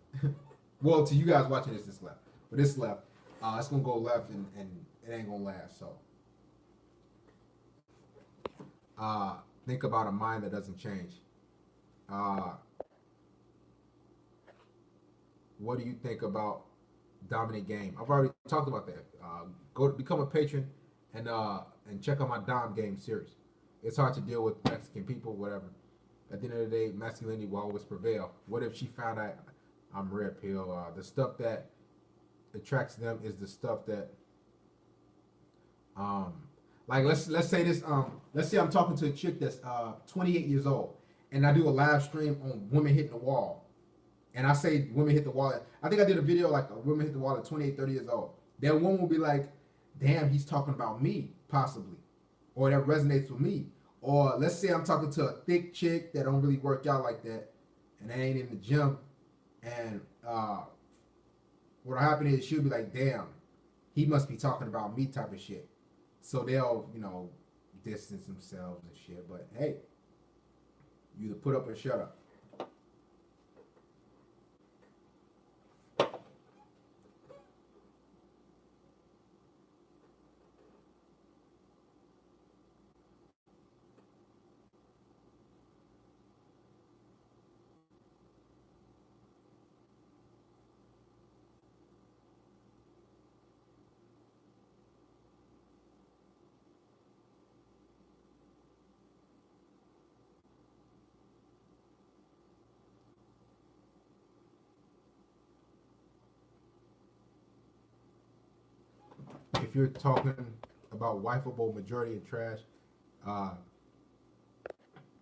S2: Well, to you guys watching this left, but this left, it's gonna go left, and it ain't gonna last. So think about a mind that doesn't change. What do you think about Dominant Game? I've already talked about that. Go to become a patron and check out my Dom Game series. It's hard to deal with Mexican people, whatever. At the end of the day, masculinity will always prevail. What if she found out I'm red pill? The stuff that attracts them is the stuff that like let's say this let's say I'm talking to a chick that's 28 years old, and I do a live stream on women hitting the wall. And I say women hit the wall. I think I did a video like women hit the wall at 28, 30 years old. That woman will be like, damn, he's talking about me, possibly. Or that resonates with me. Or let's say I'm talking to a thick chick that don't really work out like that, and they ain't in the gym. And what'll happen is she'll be like, damn, he must be talking about me type of shit. So they'll, distance themselves and shit. But hey, you either put up or shut up. If you're talking about wifeable majority of trash, uh,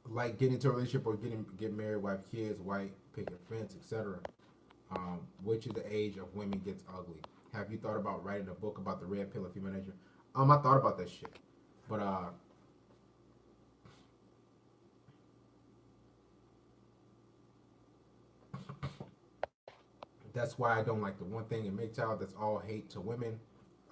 S2: like getting into a relationship or get married, wife, kids, white, picket fence, etc. Which is the age of women gets ugly. Have you thought about writing a book about the red pill of female nature? I thought about that shit, but that's why I don't like the one thing in MGTOW that's all hate to women.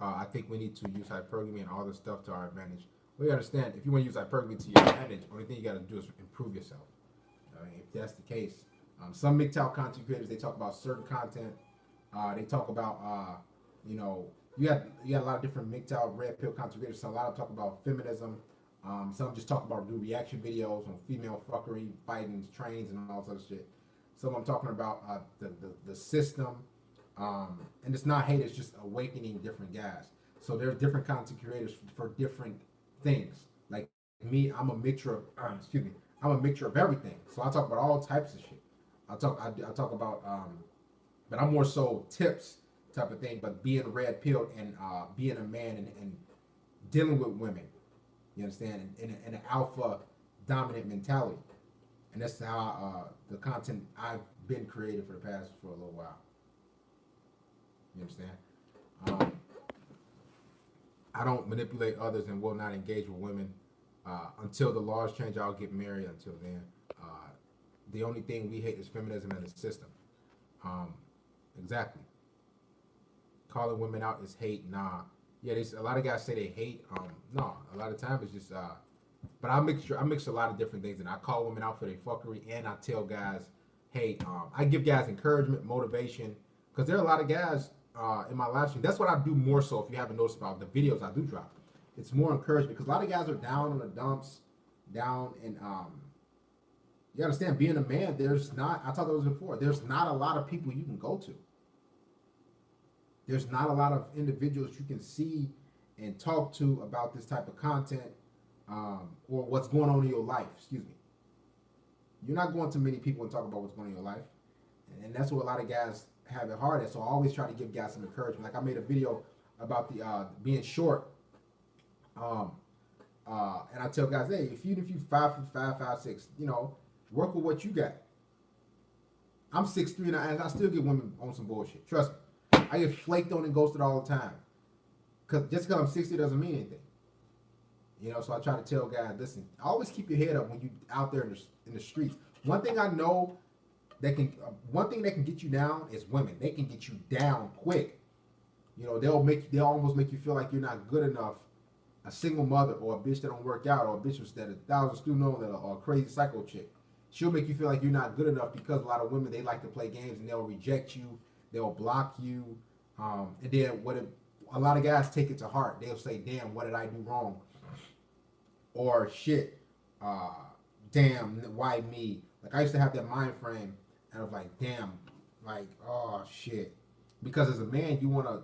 S2: I think we need to use hypergamy and all this stuff to our advantage. We understand if you want to use hypergamy to your advantage, only thing you got to do is improve yourself. If that's the case, some MGTOW content creators, they talk about certain content. They talk about you got a lot of different MGTOW red pill content creators. So a lot of them talk about feminism. Some just talk about do reaction videos on female fuckery, fighting trains, and all sorts of shit. Some I'm talking about the system. And it's not hate, it's just awakening different guys. So there's different content creators for different things. Like me, I'm a mixture of I'm a mixture of everything. So I talk about all types of shit. I talk about but I'm more so tips type of thing, but being red pilled and being a man and dealing with women. You understand? In an alpha dominant mentality. and that's how the content I've been creating for a little while. You understand? Um, I don't manipulate others and will not engage with women until the laws change. I'll get married. Until then, the only thing we hate is feminism and the system. Um, exactly. Calling women out is hate. Nah. Yeah, a lot of guys say they hate. No, a lot of times it's just. But I mix a lot of different things, and I call women out for their fuckery, and I tell guys, hey, I give guys encouragement, motivation, because there are a lot of guys in my live stream. That's what I do more so. If you haven't noticed about the videos I do drop, it's more encouragement because a lot of guys are down on the dumps, down and you understand being a man. There's not. I talked about this before. There's not a lot of people you can go to. There's not a lot of individuals you can see and talk to about this type of content or what's going on in your life. Excuse me. You're not going to many people and talk about what's going on in your life, and that's what a lot of guys have it hard at. So I always try to give guys some encouragement. Like I made a video about the being short, and I tell guys, hey, if you 5'5", 5'6", work with what you got. I'm 6'3", and I still get women on some bullshit. Trust me. I get flaked on and ghosted all the time. Just because I'm 60 doesn't mean anything. So I try to tell guys, listen, always keep your head up when you out there in the streets. One thing that can get you down is women. They can get you down quick. They'll almost make you feel like you're not good enough. A single mother or a bitch that don't work out or a bitch that 1,000 student loan or a crazy psycho chick. She'll make you feel like you're not good enough because a lot of women, they like to play games and they'll reject you. They'll block you. And then a lot of guys take it to heart. They'll say, damn, what did I do wrong? Or shit, damn, why me? Like I used to have that mind frame and I was like, damn, like, oh shit. Because as a man, you want to,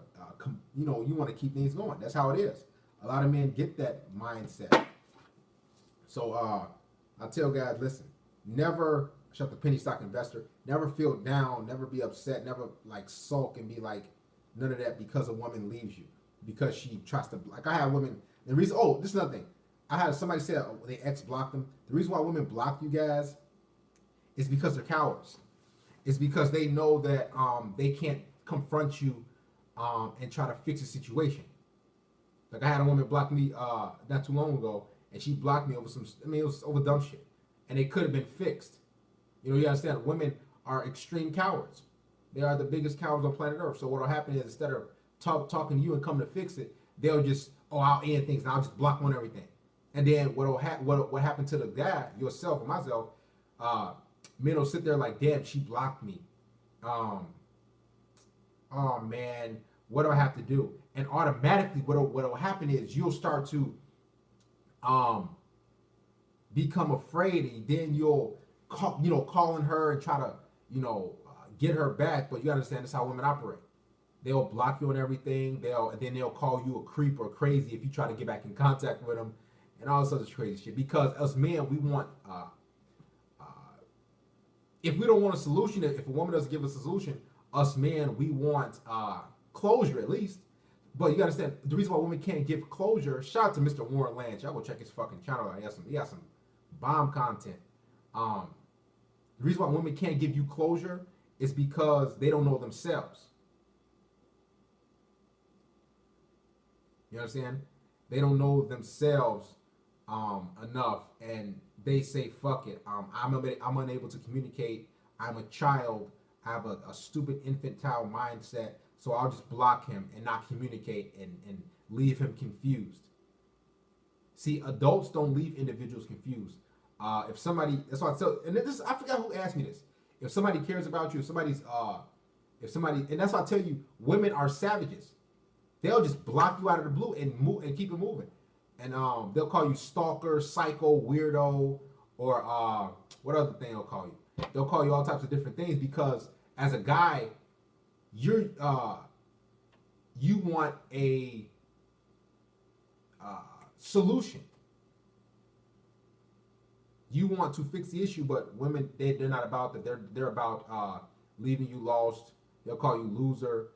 S2: you want to keep things going. That's how it is. A lot of men get that mindset. So I tell guys, listen, never shut the penny stock investor. Never feel down. Never be upset. Never like sulk and be like none of that because a woman leaves you because she tries to. Like I have women. The reason. Oh, this is another thing. I had somebody say they ex blocked them. The reason why women block you guys is because they're cowards. It's because they know that they can't confront you and try to fix a situation. Like I had a woman block me not too long ago, and she blocked me over it was over dumb shit, and it could have been fixed. You understand? Women are extreme cowards. They are the biggest cowards on planet Earth. So what'll happen is instead of talking to you and coming to fix it, they'll just I'll end things and I'll just block on everything. And then what happened to the guy, yourself or myself, men will sit there like, damn, she blocked me. Oh man, what do I have to do? And automatically what'll happen is you'll start to become afraid, and then you'll calling her and try to get her back. But you understand that's how women operate. They'll block you on everything. And then they'll call you a creep or crazy if you try to get back in contact with them, and all sorts of crazy shit. Because us men, we want if we don't want a solution, if a woman doesn't give us a solution, us men, we want closure at least. But you gotta understand the reason why women can't give closure. Shout out to Mr. Warren Lance. Y'all go check his fucking channel out. He got some bomb content. The reason why women can't give you closure is because they don't know themselves. You understand? They don't know themselves enough, and they say, "Fuck it. I'm unable to communicate. I'm a child. I have a stupid infantile mindset, so I'll just block him and not communicate and leave him confused." See, adults don't leave individuals confused. If somebody, that's why I tell, and this, I forgot who asked me this. If somebody cares about you, if somebody, and that's why I tell you, women are savages. They'll just block you out of the blue and move and keep it moving. And they'll call you stalker, psycho, weirdo, or what other thing they'll call you? They'll call you all types of different things because as a guy, you want a solution. You want to fix the issue, but women, they're not about that. They're about leaving you lost. They'll call you loser,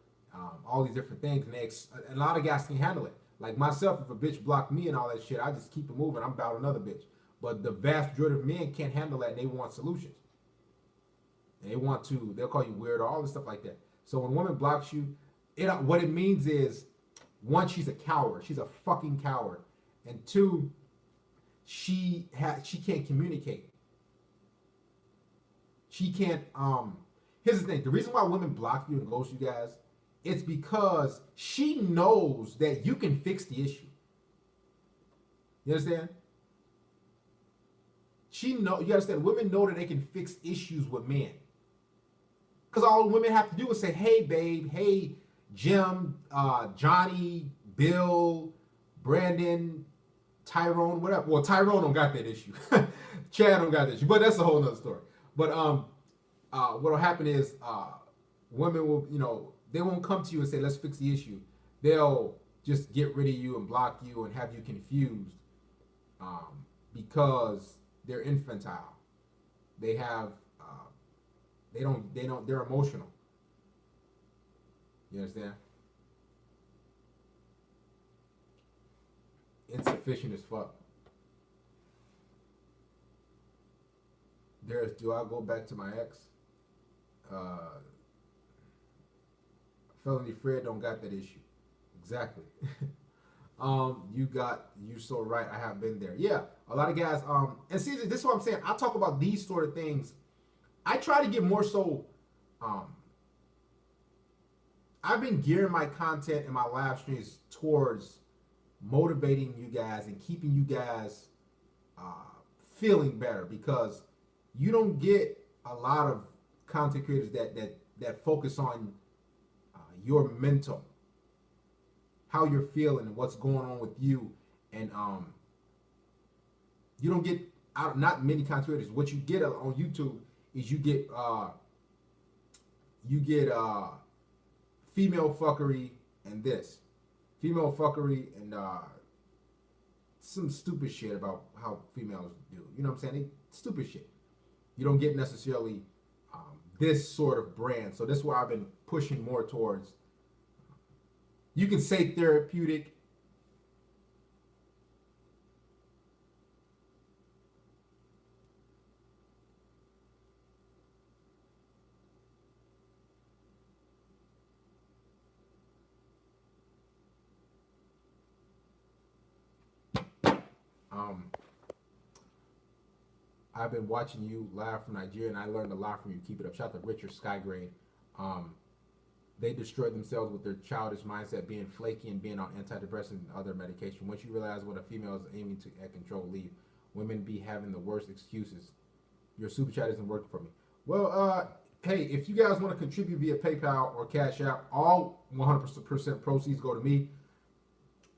S2: all these different things, and a lot of guys can handle it. Like myself, if a bitch blocked me and all that shit, I just keep it moving. I'm about another bitch. But the vast majority of men can't handle that, and they want solutions. And they'll call you weird, all this stuff like that. So when a woman blocks you, what it means is, one, she's a coward. She's a fucking coward. And two, she can't communicate. She can't. Here's the thing: the reason why women block you and ghost you guys, it's because she knows that you can fix the issue. You understand? You understand? Women know that they can fix issues with men. Because all women have to do is say, "Hey, babe. Hey, Jim, Johnny, Bill, Brandon, Tyrone, whatever." Well, Tyrone don't got that issue. Chad don't got that issue, but that's a whole nother story. But what'll happen is women will, they won't come to you and say, "Let's fix the issue." They'll just get rid of you and block you and have you confused because they're infantile. They have they're emotional. You understand? Insufficient as fuck. Do I go back to my ex? Felony Fred don't got that issue. Exactly. You so right. I have been there. Yeah, a lot of guys. And see, this is what I'm saying. I talk about these sort of things. I try to get more so. I've been gearing my content and my live streams towards motivating you guys and keeping you guys feeling better, because you don't get a lot of content creators that focus on your mental, how you're feeling and what's going on with you. And you don't get not many content creators. What you get on YouTube is you get female fuckery and female fuckery and some stupid shit about how females do. You know what I'm saying? Stupid shit. You don't get necessarily this sort of brand. So that's where I've been pushing more towards. You can say therapeutic. I've been watching you live from Nigeria, and I learned a lot from you. Keep it up. Shout out to Richard Skygrade. They destroyed themselves with their childish mindset, being flaky and being on antidepressants and other medication. Once you realize what a female is aiming to control, leave. Women be having the worst excuses. Your super chat isn't working for me. Well, hey, if you guys want to contribute via PayPal or Cash App, all 100% proceeds go to me.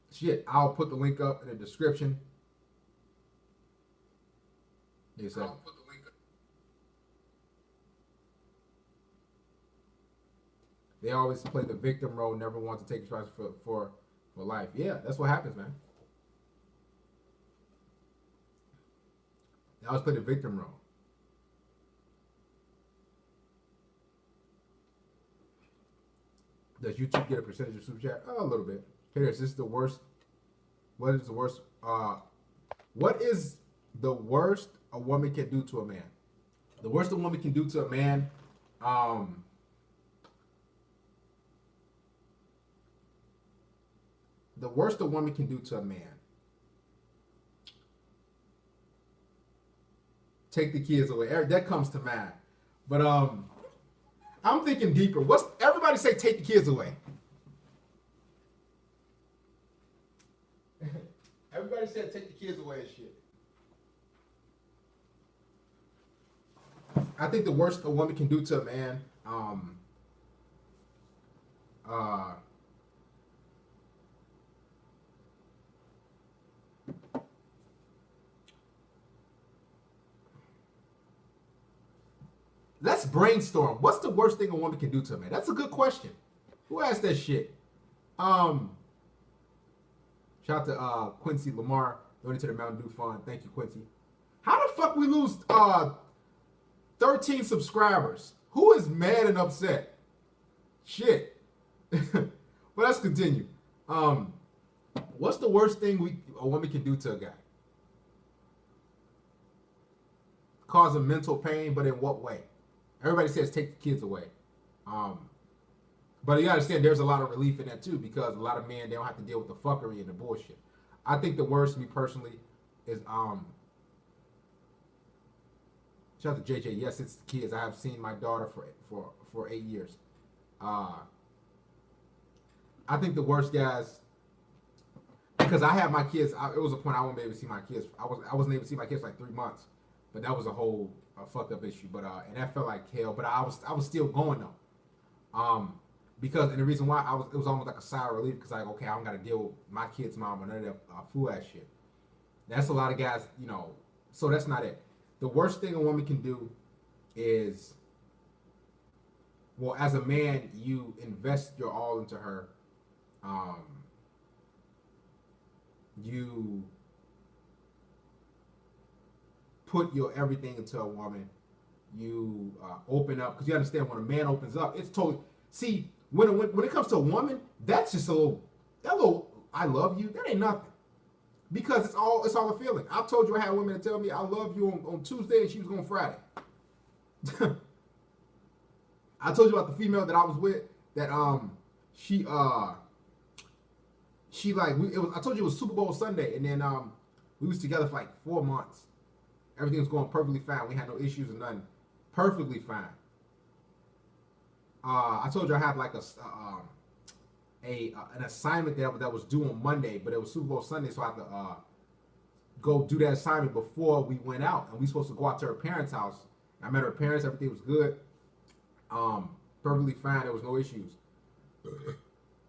S2: Shit, I'll put the link up in the description. Yes, sir. They always play the victim role, never want to take responsibility for life. Yeah, that's what happens, man. They always play the victim role. Does YouTube get a percentage of super chat? Oh, a little bit. Here, is this the worst? What is the worst? What is the worst a woman can do to a man? The worst a woman can do to a man, the worst a woman can do to a man. Take the kids away. That comes to mind. But I'm thinking deeper. Everybody say take the kids away. Everybody said take the kids away and shit. I think the worst a woman can do to a man, let's brainstorm. What's the worst thing a woman can do to a man? That's a good question. Who asked that shit? Shout out to Quincy Lamar, donated to the Mountain Dew Fund. Thank you, Quincy. How the fuck we lose 13 subscribers? Who is mad and upset? Shit. But let's continue. What's the worst thing a woman can do to a guy? causing mental pain, but in what way? Everybody says take the kids away. But you understand there's a lot of relief in that too, because a lot of men, they don't have to deal with the fuckery and the bullshit. I think the worst, me personally, is shout out to JJ. Yes, it's the kids. I have seen my daughter for 8 years. I think the worst, guys, because I have my kids. It was a point I wouldn't be able to see my kids. I wasn't able to see my kids for like 3 months, but that was a whole fucked up issue. But and that felt like hell. But I was still going though. Because and the reason why it was almost like a sigh of relief because like okay, I don't got to deal with my kid's mom or none of that fool ass shit. That's a lot of guys, you know. So that's not it. The worst thing a woman can do is, well, as a man, you invest your all into her. You put your everything into a woman. You open up because you understand when a man opens up, it's totally. See, when it comes to a woman, that's just that little I love you. That ain't nothing. Because it's all a feeling. I've told you I had women that tell me I love you on Tuesday and she was going Friday. I told you about the female that I was with that she like I told you it was Super Bowl Sunday and then we was together for like 4 months. Everything was going perfectly fine. We had no issues or nothing. Perfectly fine. I told you I had like an assignment that was due on Monday, but it was Super Bowl Sunday, so I had to go do that assignment before we went out, and we supposed to go out to her parents' house. I met her parents, everything was good, perfectly fine, there was no issues.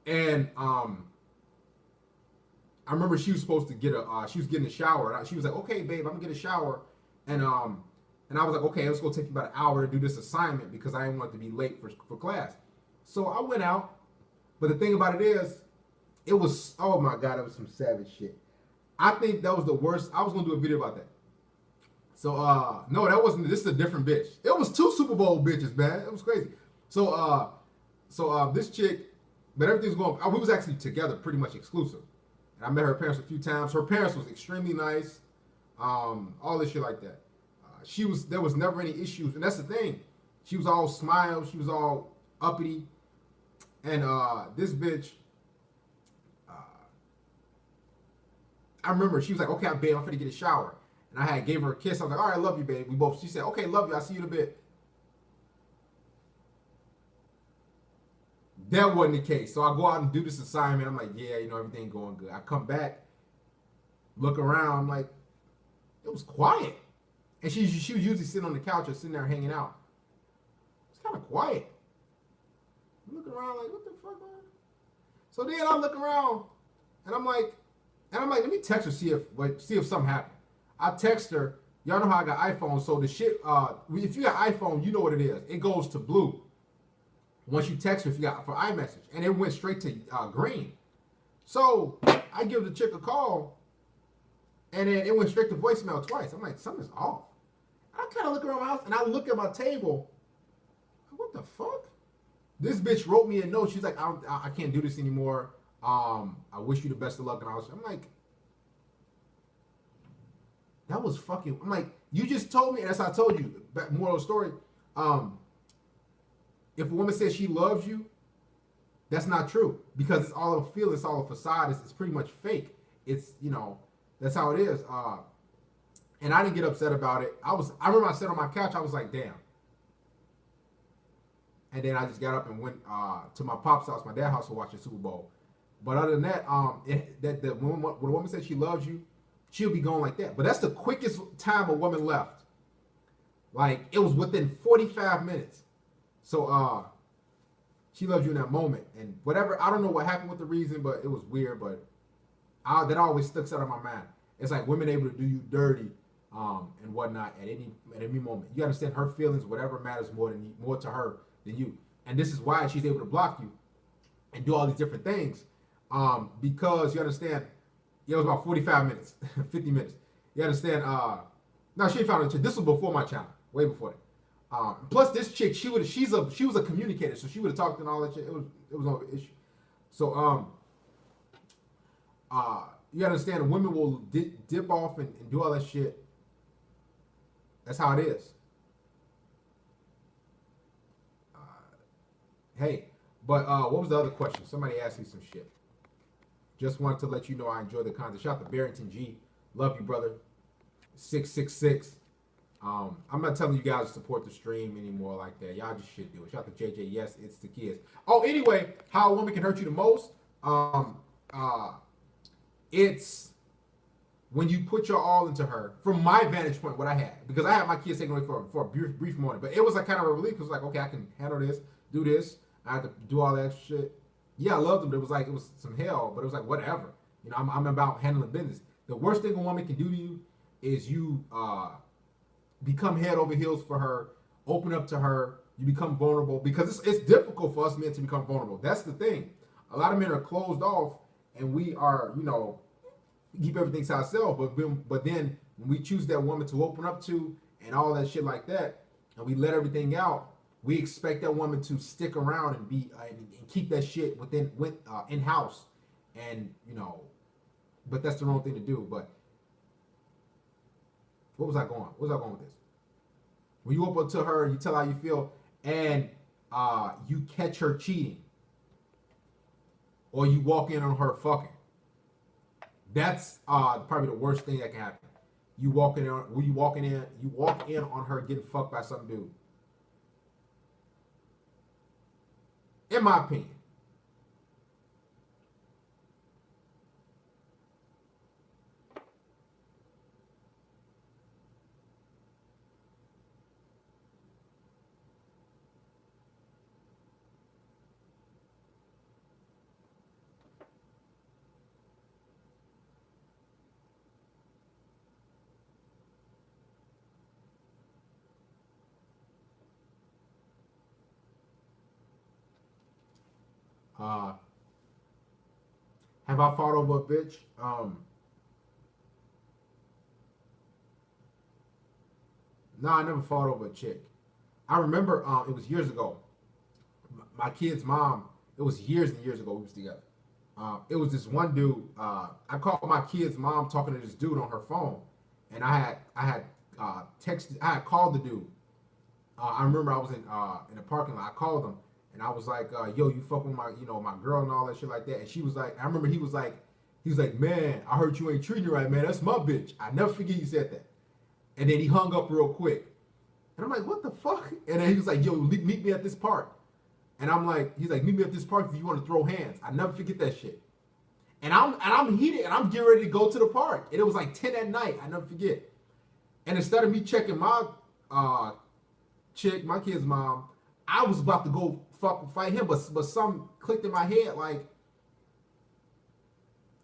S2: And I remember she was supposed to get she was getting a shower. She was like, "Okay, babe, I'm gonna get a shower," and I was like, "Okay, it's gonna take me about an hour to do this assignment because I didn't want to be late for class." So I went out. But the thing about it is, it was, oh my God, it was some savage shit. I think that was the worst. I was going to do a video about that. So, no, that wasn't, this is a different bitch. It was 2 Super Bowl bitches, man. It was crazy. So, this chick, but everything's going, we was actually together pretty much exclusive. And I met her parents a few times. Her parents was extremely nice. All this shit like that. There was never any issues. And that's the thing. She was all smile. She was all uppity. And this bitch, I remember she was like, "Okay, babe, I'm finna get a shower." And I gave her a kiss. I was like, "All right, love you, babe." She said, "Okay, love you. I'll see you in a bit." That wasn't the case. So I go out and do this assignment. I'm like, yeah, you know, everything going good. I come back, look around. I'm like, it was quiet. And she was usually sitting on the couch or sitting there hanging out. It's kind of quiet. I'm looking around like, what the fuck, man? So then I look around, and I'm like, let me text her see if something happened. I text her. Y'all know how I got iPhone, so the shit. If you got iPhone, you know what it is. It goes to blue once you text her if you got for iMessage, and it went straight to green. So I give the chick a call, and then it went straight to voicemail twice. I'm like, something's off. I kind of look around my house, and I look at my table. What the fuck? This bitch wrote me a note. She's like, I can't do this anymore. I wish you the best of luck. And I'm like, that was fucking. I'm like, you just told me, and as I told you, moral of the story. If a woman says she loves you, that's not true because it's all a feel. It's all a facade. It's pretty much fake. It's, you know, that's how it is. And I didn't get upset about it. I remember I sat on my couch. I was like, damn. And then I just got up and went to my pop's house, my dad's house, to watch the Super Bowl. But other than that, when a woman says she loves you, she'll be going like that. But that's the quickest time a woman left. Like, it was within 45 minutes. So she loves you in that moment. And whatever, I don't know what happened with the reason, but it was weird. But that always sticks out of my mind. It's like women able to do you dirty and whatnot at any moment. You understand her feelings, whatever matters more to her than you. And this is why she's able to block you and do all these different things. Because you understand, it was about 45 minutes, 50 minutes. You understand? No, she found it. This was before my channel, way before that. Plus, this chick, she was a communicator, so she would have talked and all that shit. It was no issue. So you understand, women will dip off and do all that shit That's how it is. Uh, hey, but what was the other question? Somebody asked me some shit. Just wanted to let you know I enjoy the content. Shout out to Barrington G. Love you, brother. 666. I'm not telling you guys to support the stream anymore like that. Y'all just should do it. Shout out to JJ. Yes, it's the kids. Oh, anyway, how a woman can hurt you the most. It's when you put your all into her. From my vantage point, what I had, because I had my kids taken away for a brief moment, but it was like kind of a relief. It was like, okay, I can handle this, do this. I had to do all that shit. Yeah, I loved them, but it was some hell. But it was like whatever. You know, I'm about handling business. The worst thing a woman can do to you is you become head over heels for her, open up to her, you become vulnerable, because it's difficult for us men to become vulnerable. That's the thing. A lot of men are closed off, and we are, you know, keep everything to ourselves. But then when we choose that woman to open up to and all that shit like that, and we let everything out, we expect that woman to stick around and be and keep that shit in house, and you know, but that's the wrong thing to do. But what was I going? Where was I going with this? When you open up to her, you tell her how you feel, and you catch her cheating, or you walk in on her fucking. That's probably the worst thing that can happen. You walk in on her getting fucked by some dude. In my opinion. Uh, have I fought over a bitch? No, I never fought over a chick. I remember it was years ago. My kid's mom. It was years and years ago. We was together. It was this one dude. I called my kid's mom talking to this dude on her phone, and I had texted. I had called the dude. I remember I was in the parking lot. I called him, and I was like, "Yo, you fucking with my girl and all that shit like that." And she was like, I remember he was like, "Man, I heard you ain't treating her right, man. That's my bitch." I never forget you said that. And then he hung up real quick, and I'm like, "What the fuck?" And then he was like, "Yo, meet me at this park." And I'm like, he's like, "Meet me at this park if you want to throw hands." I never forget that shit. And I'm heated, and I'm getting ready to go to the park, and it was like 10 at night. I never forget. And instead of me checking my chick, my kid's mom, I was about to go fight him, but some clicked in my head like,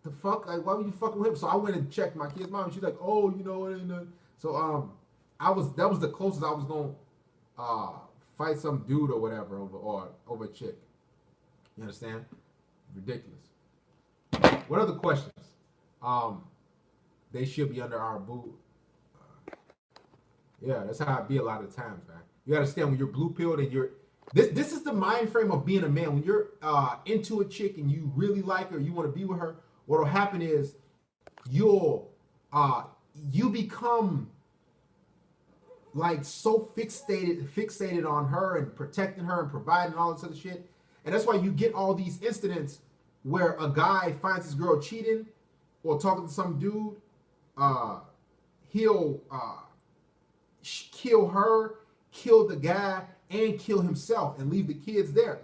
S2: the fuck, like why would you fucking with him? So I went and checked my kid's mom, and she's like, "Oh, you know, it ain't nothing." So that was the closest I was gonna fight some dude or whatever over a chick. You understand? Ridiculous. What other questions? They should be under our boot. Yeah, that's how it be a lot of times, man. You understand when you're blue pilled and you're this is the mind frame of being a man. When you're into a chick and you really like her, you want to be with her, what'll happen is you become like so fixated on her and protecting her and providing all this other shit. And that's why you get all these incidents where a guy finds his girl cheating or talking to some dude. He'll kill her, kill the guy, and kill himself and leave the kids there.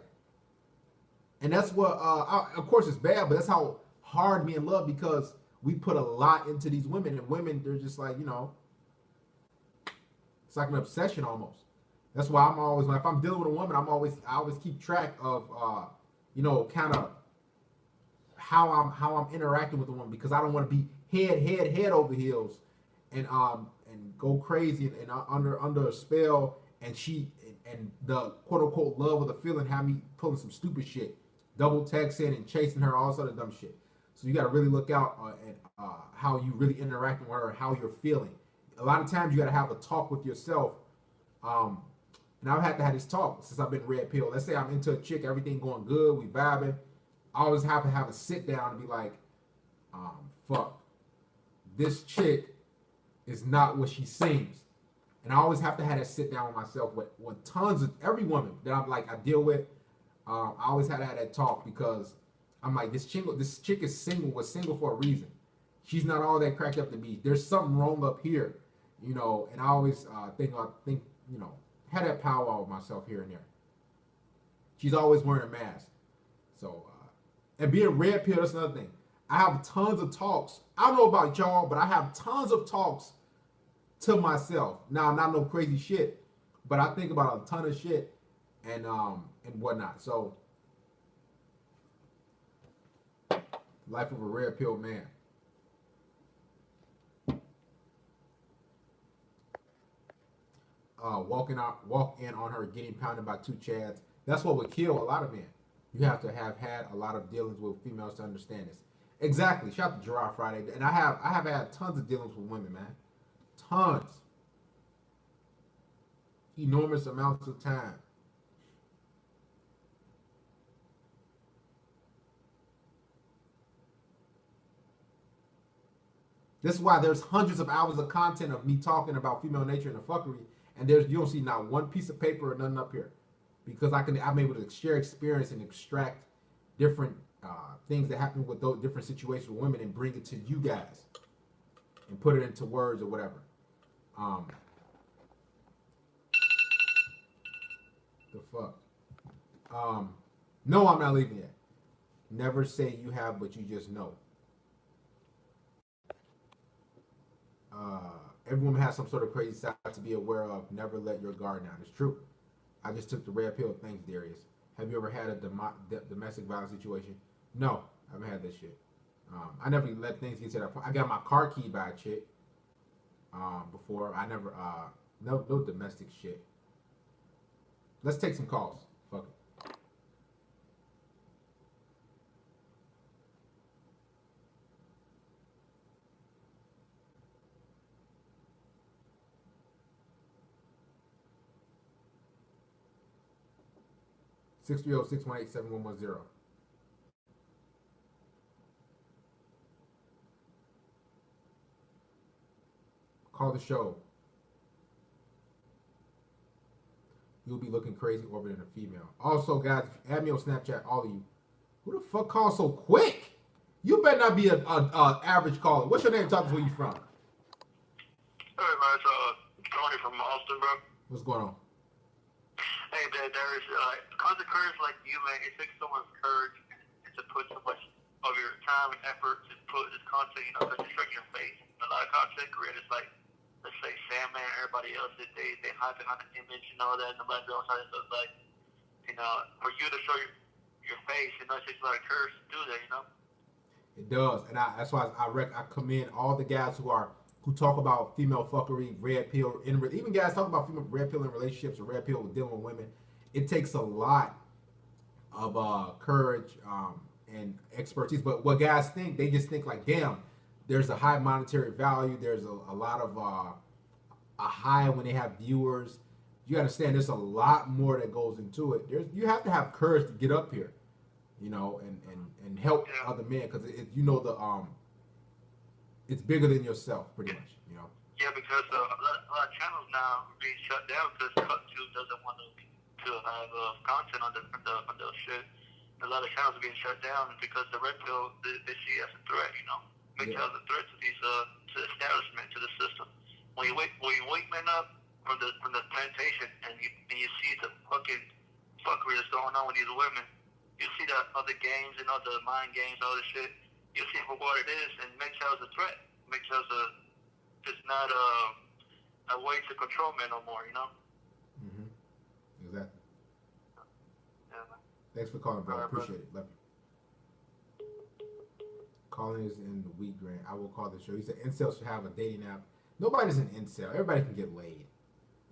S2: And that's what, of course, it's bad, but that's how hard men love, because we put a lot into these women, and women, they're just like, it's like an obsession almost. That's why I'm always, if I'm dealing with a woman, I always keep track of, kind of how I'm interacting with the woman, because I don't want to be head over heels and go crazy and under a spell, and the quote unquote love of the feeling have me pulling some stupid shit, double texting and chasing her, all this other dumb shit. So you got to really look out at how you really interacting with her, how you're feeling. A lot of times you got to have a talk with yourself. And I've had to have this talk since I've been red pill. Let's say I'm into a chick, everything going good, we vibing. I always have to have a sit down and be like, fuck, this chick is not what she seems. And I always have to have that sit down with myself with tons of every woman that I'm like I deal with. I always had to have that talk because I'm like this chick is single, was single for a reason. She's not all that cracked up to be. There's something wrong up here, you know. And I always think you know, had that powwow with myself here and there. She's always wearing a mask. So and being red pill, that's another thing. I have tons of talks. I don't know about y'all, but I have tons of talks to myself. Now, not no crazy shit, but I think about a ton of shit and whatnot. So, life of a red pill man. Walk in on her getting pounded by two chads. That's what would kill a lot of men. You have to have had a lot of dealings with females to understand this. Exactly. Shout out to Gerard Friday, and I have had tons of dealings with women, man. Tons. Enormous amounts of time. This is why there's hundreds of hours of content of me talking about female nature and the fuckery, and you don't see not one piece of paper or nothing up here, because I'm able to share experience and extract different things that happen with those different situations with women and bring it to you guys and put it into words or whatever. The fuck. No, I'm not leaving yet. Never say you have, but you just know. Every woman has some sort of crazy side to be aware of. Never let your guard down. It's true. I just took the red pill. Thanks, Darius. Have you ever had a domestic violence situation? No, I haven't had this shit. I never let things get to that point. I got my car keyed by a chick before. I never, no domestic shit. Let's take some calls. Fuck it. 630-618-7110. Call the show. You'll be looking crazy orbiting a female. Also, guys, add me on Snapchat, all of you. Who the fuck calls so quick? You better not be an average caller. What's your name? Talk to where you from.
S1: Hey, man, it's Tony from Austin, bro.
S2: What's going on?
S1: Hey, there's constant courage like you, man. It takes so much courage to put so much of your time and effort to put this content, you know, to strike your face. A lot of content creators, like, let's say Sandman, everybody else, they hide behind the image and all that, and the background side. So it's like, you know, for you to show your face, you know, it takes a lot of courage to do that, you know.
S2: It does, and that's why I commend all the guys who talk about female fuckery, red pill, even guys talk about female red pill in relationships or red pill with dealing with women. It takes a lot of courage and expertise. But what guys think, they just think like, damn, there's a high monetary value. There's a lot of a high when they have viewers. You understand? There's a lot more that goes into it. You have to have courage to get up here, you know, and help other men, because you know it's bigger than yourself, pretty much, you know.
S1: Yeah, because a lot of channels now are being shut down because CutTube doesn't want to have content on the shit. A lot of channels are being shut down because the red pill they see as a threat, you know. Make it as a threat to these to the establishment, to the system. When you wake men up from the plantation and you see the fucking fuckery that's going on with these women, you see the other games and other mind games, all this shit. You see for what it is, and make sure it's a threat. Make sure it's not a way to control men no more, you know?
S2: Mm-hmm. Exactly.
S1: Yeah, man.
S2: Thanks for calling, brother.
S1: All right,
S2: Appreciate it. Love you. Calling is in the wheat grain. I will call the show. He said incels should have a dating app. Nobody's an incel. Everybody can get laid.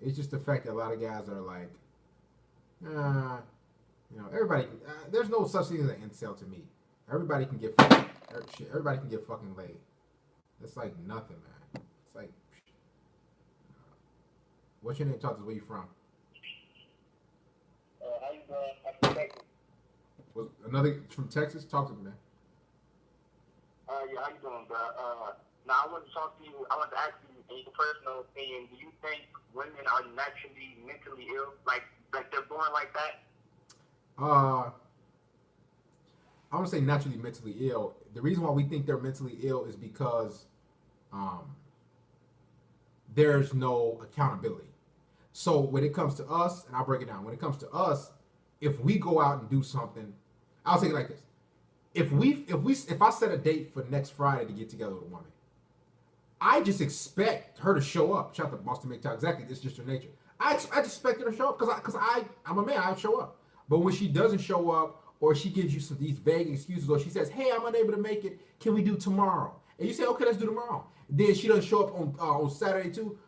S2: It's just the fact that a lot of guys are like, you know, everybody. There's no such thing as an incel to me. Everybody can get fucking shit. Everybody can get fucking laid. It's like nothing, man. It's like, what's your name? Talk to us. Where you from?
S1: How you doing? I'm from Texas.
S2: Was another from Texas? Talk to me, man.
S1: Yeah, how you doing, bro? Now I want to talk to you. I want to ask you, and you can personal opinion, do you think women are naturally mentally ill? Like they're born like that?
S2: I want to say naturally mentally ill. The reason why we think they're mentally ill is because um, there's no accountability. So when it comes to us, and I'll break it down. When it comes to us, if we go out and do something, I'll take it like this: if I set a date for next Friday to get together with a woman, I just expect her to show up. Shout out to Boston McTow. Exactly, this is just her nature. I just expect her to show up because I'm a man. I show up. But when she doesn't show up, or she gives you some these vague excuses, or she says, "Hey, I'm unable to make it. Can we do tomorrow?" And you say, "Okay, let's do tomorrow." Then she doesn't show up on Saturday too.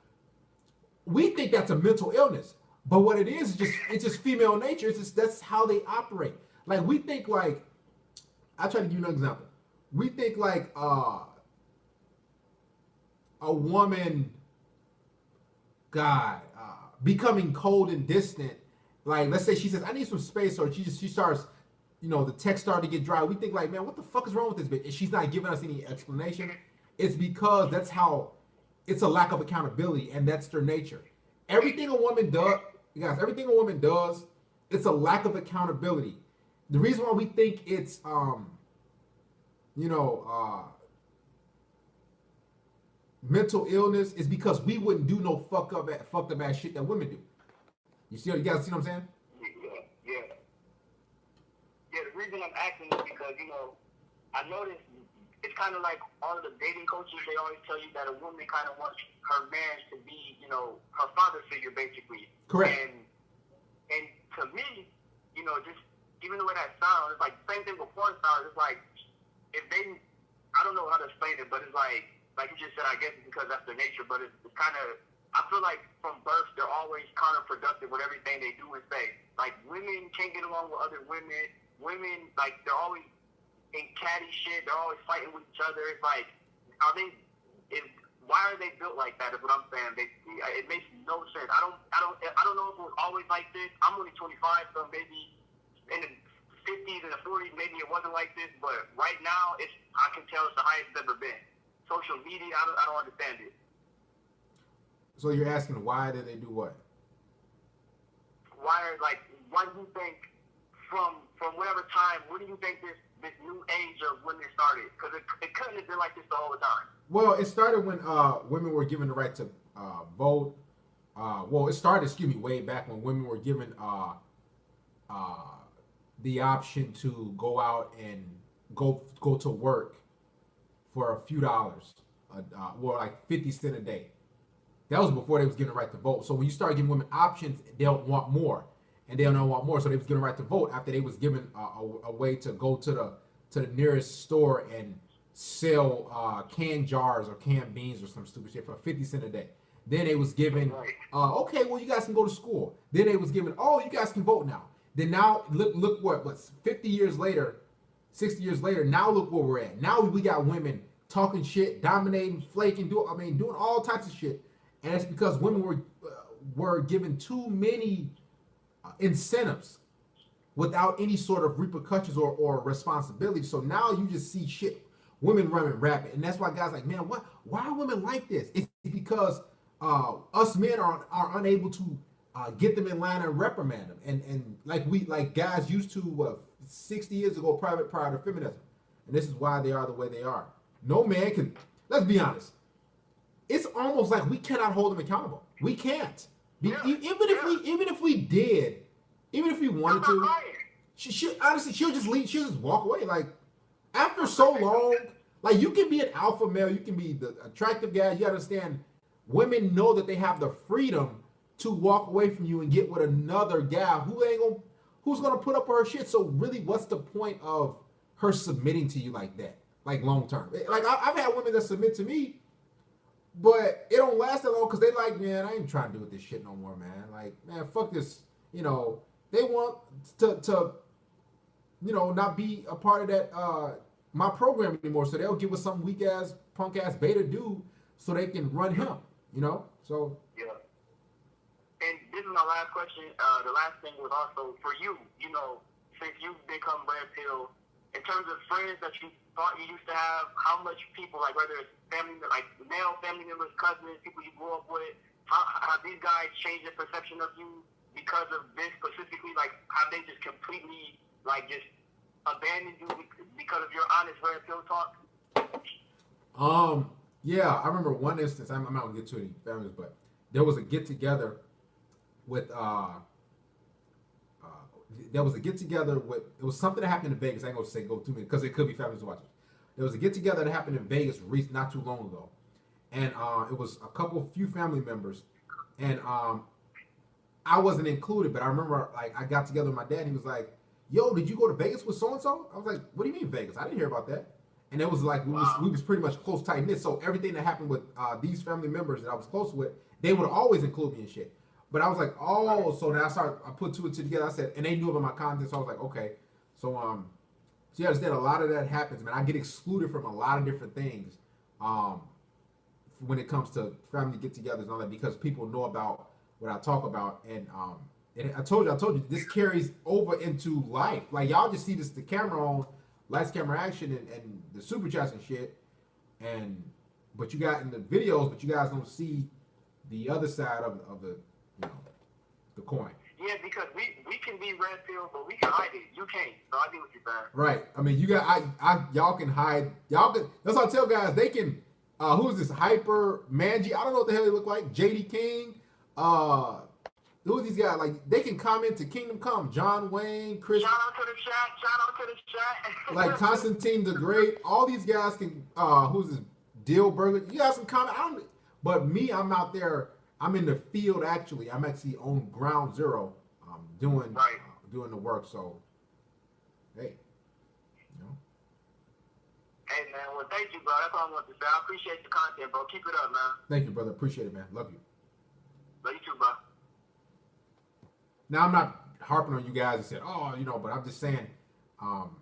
S2: We think that's a mental illness, but what it is just it's just female nature. It's just that's how they operate. Like we think like I try to give you an example. We think like a woman, God, becoming cold and distant. Like let's say she says, "I need some space," or she starts, the text started to get dry. We think like, man, what the fuck is wrong with this bitch? And she's not giving us any explanation. It's because that's how. It's a lack of accountability, and that's their nature. Everything a woman does, guys, everything a woman does, it's a lack of accountability. The reason why we think it's mental illness is because we wouldn't do no fucked up ass shit that women do. You guys see what I'm saying?
S1: Yeah. The reason I'm asking is because I noticed it's kind of like all of the dating coaches. They always tell you that a woman kind of wants her man to be her father figure basically.
S2: Correct.
S1: And to me, just even the way that sounds, it's like the same thing with porn stars. It's like if they, I don't know how to explain it, but it's like you just said, I guess it's because that's their nature, but it's kind of, I feel like from birth, they're always counterproductive with everything they do and say. Like, women can't get along with other women. Women, like, they're always in catty shit. They're always fighting with each other. It's like, why are they built like that is what I'm saying, basically. It makes no sense. I don't know if it was always like this. I'm only 25, so maybe in the 50s and the 40s, maybe it wasn't like this, but right now, I can tell it's the highest it's ever been. Social media, I don't understand it.
S2: So you're asking why did they do what?
S1: Why do you think from whatever time, what do you think this new age of women started? Because it couldn't have been like this all the time.
S2: Well, it started when women were given the right to vote. It started, way back when women were given the option to go out and go to work for a few dollars, like 50 cents a day. That was before they was given the right to vote. So when you start giving women options, they'll want more, and they'll not want more. So they was given the right to vote after they was given a way to go to the nearest store and sell canned jars or canned beans or some stupid shit for 50 cents a day. Then they was given, okay, well you guys can go to school. Then they was given, oh, you guys can vote now. Then now look what 50 years later, 60 years later, now look where we're at. Now we got women talking shit, dominating, flaking, doing all types of shit. And it's because women were given too many incentives without any sort of repercussions or responsibility. So now you just see shit, women running rapid. And that's why guys like, man, why are women like this? It's because us men are unable to get them in line and reprimand them. And like guys used to 60 years ago prior to feminism. And this is why they are the way they are. No man can, let's be honest. It's almost like we cannot hold them accountable. We can't. Even if we did, even if we wanted to, she'll just leave. She'll just walk away. Like after so long, like you can be an alpha male, you can be the attractive guy. You understand? Women know that they have the freedom to walk away from you and get with another guy who's gonna put up her shit. So really, what's the point of her submitting to you like that, like long term? Like I've had women that submit to me. But it don't last that long because they like, man, I ain't trying to do with this shit no more, man. Like, man, fuck this. They want to not be a part of that my program anymore. So they'll give us some weak ass, punk ass beta dude so they can run him. So
S1: yeah. And this is my last question. The last thing was also for you. Since you've become Red Pill, in terms of friends that you
S3: thought you used to have? How much people, like whether it's family, like male family members, cousins, people you grew up with, how have these guys changed their perception of you because of this specifically? Like, have they just completely, like, just abandoned you because of your honest red pill talk?
S2: Yeah, I remember one instance. I'm not gonna get to any families, but there was a get together with there was a get together with, it was something that happened in Vegas. I ain't gonna say go too many because it could be families watching. There was a get together that happened in Vegas not too long ago, and it was a few family members, and I wasn't included, but I remember like I got together with my dad. And he was like, "Yo, did you go to Vegas with so and so?" I was like, "What do you mean Vegas? I didn't hear about that." And it was like we was pretty much close tight knit. So everything that happened with these family members that I was close with, they would always include me in shit. But I was like, oh, so then I put two and two together. I said, and they knew about my content, so I was like, okay. So so you understand a lot of that happens, man. I get excluded from a lot of different things, when it comes to family get-togethers and all that, because people know about what I talk about, and I told you, this carries over into life. Like y'all just see this the camera on, lights, camera, action, and the super chats and shit, but you got in the videos, but you guys don't see the other side of the the coin.
S3: Yeah, because we can be red pill, but we can hide it. You can't. So I get what you're saying.
S2: Right. I mean, you got y'all can hide. Y'all can. That's what I tell guys. They can. Who's this Hyper Manji? I don't know what the hell they look like. JD King. Who's these guys? Like they can comment to Kingdom Come. John Wayne, Chris.
S3: Shout out to the chat. Shout out to the chat.
S2: Like Constantine the Great. All these guys can. Who's this? Dill Burger. You guys can comment. But me, I'm out there. I'm in the field actually. I'm actually on ground zero, doing doing the work. So, hey, you know.
S3: Hey man, well thank you, bro. That's all I want to say. I appreciate the content, bro. Keep it up, man.
S2: Thank you, brother. Appreciate it, man. Love you.
S3: Love you too, bro.
S2: Now I'm not harping on you guys and saying, oh, but I'm just saying, I'm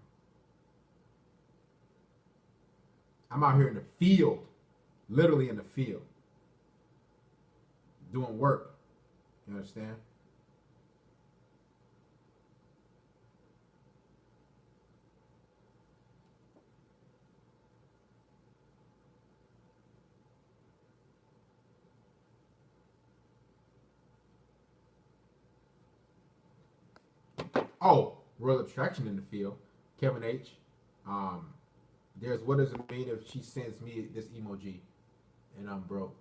S2: out here in the field, literally in the field, doing work. You understand? Oh, Royal Abstraction in the field. Kevin H. There's what does it mean if she sends me this emoji and I'm broke?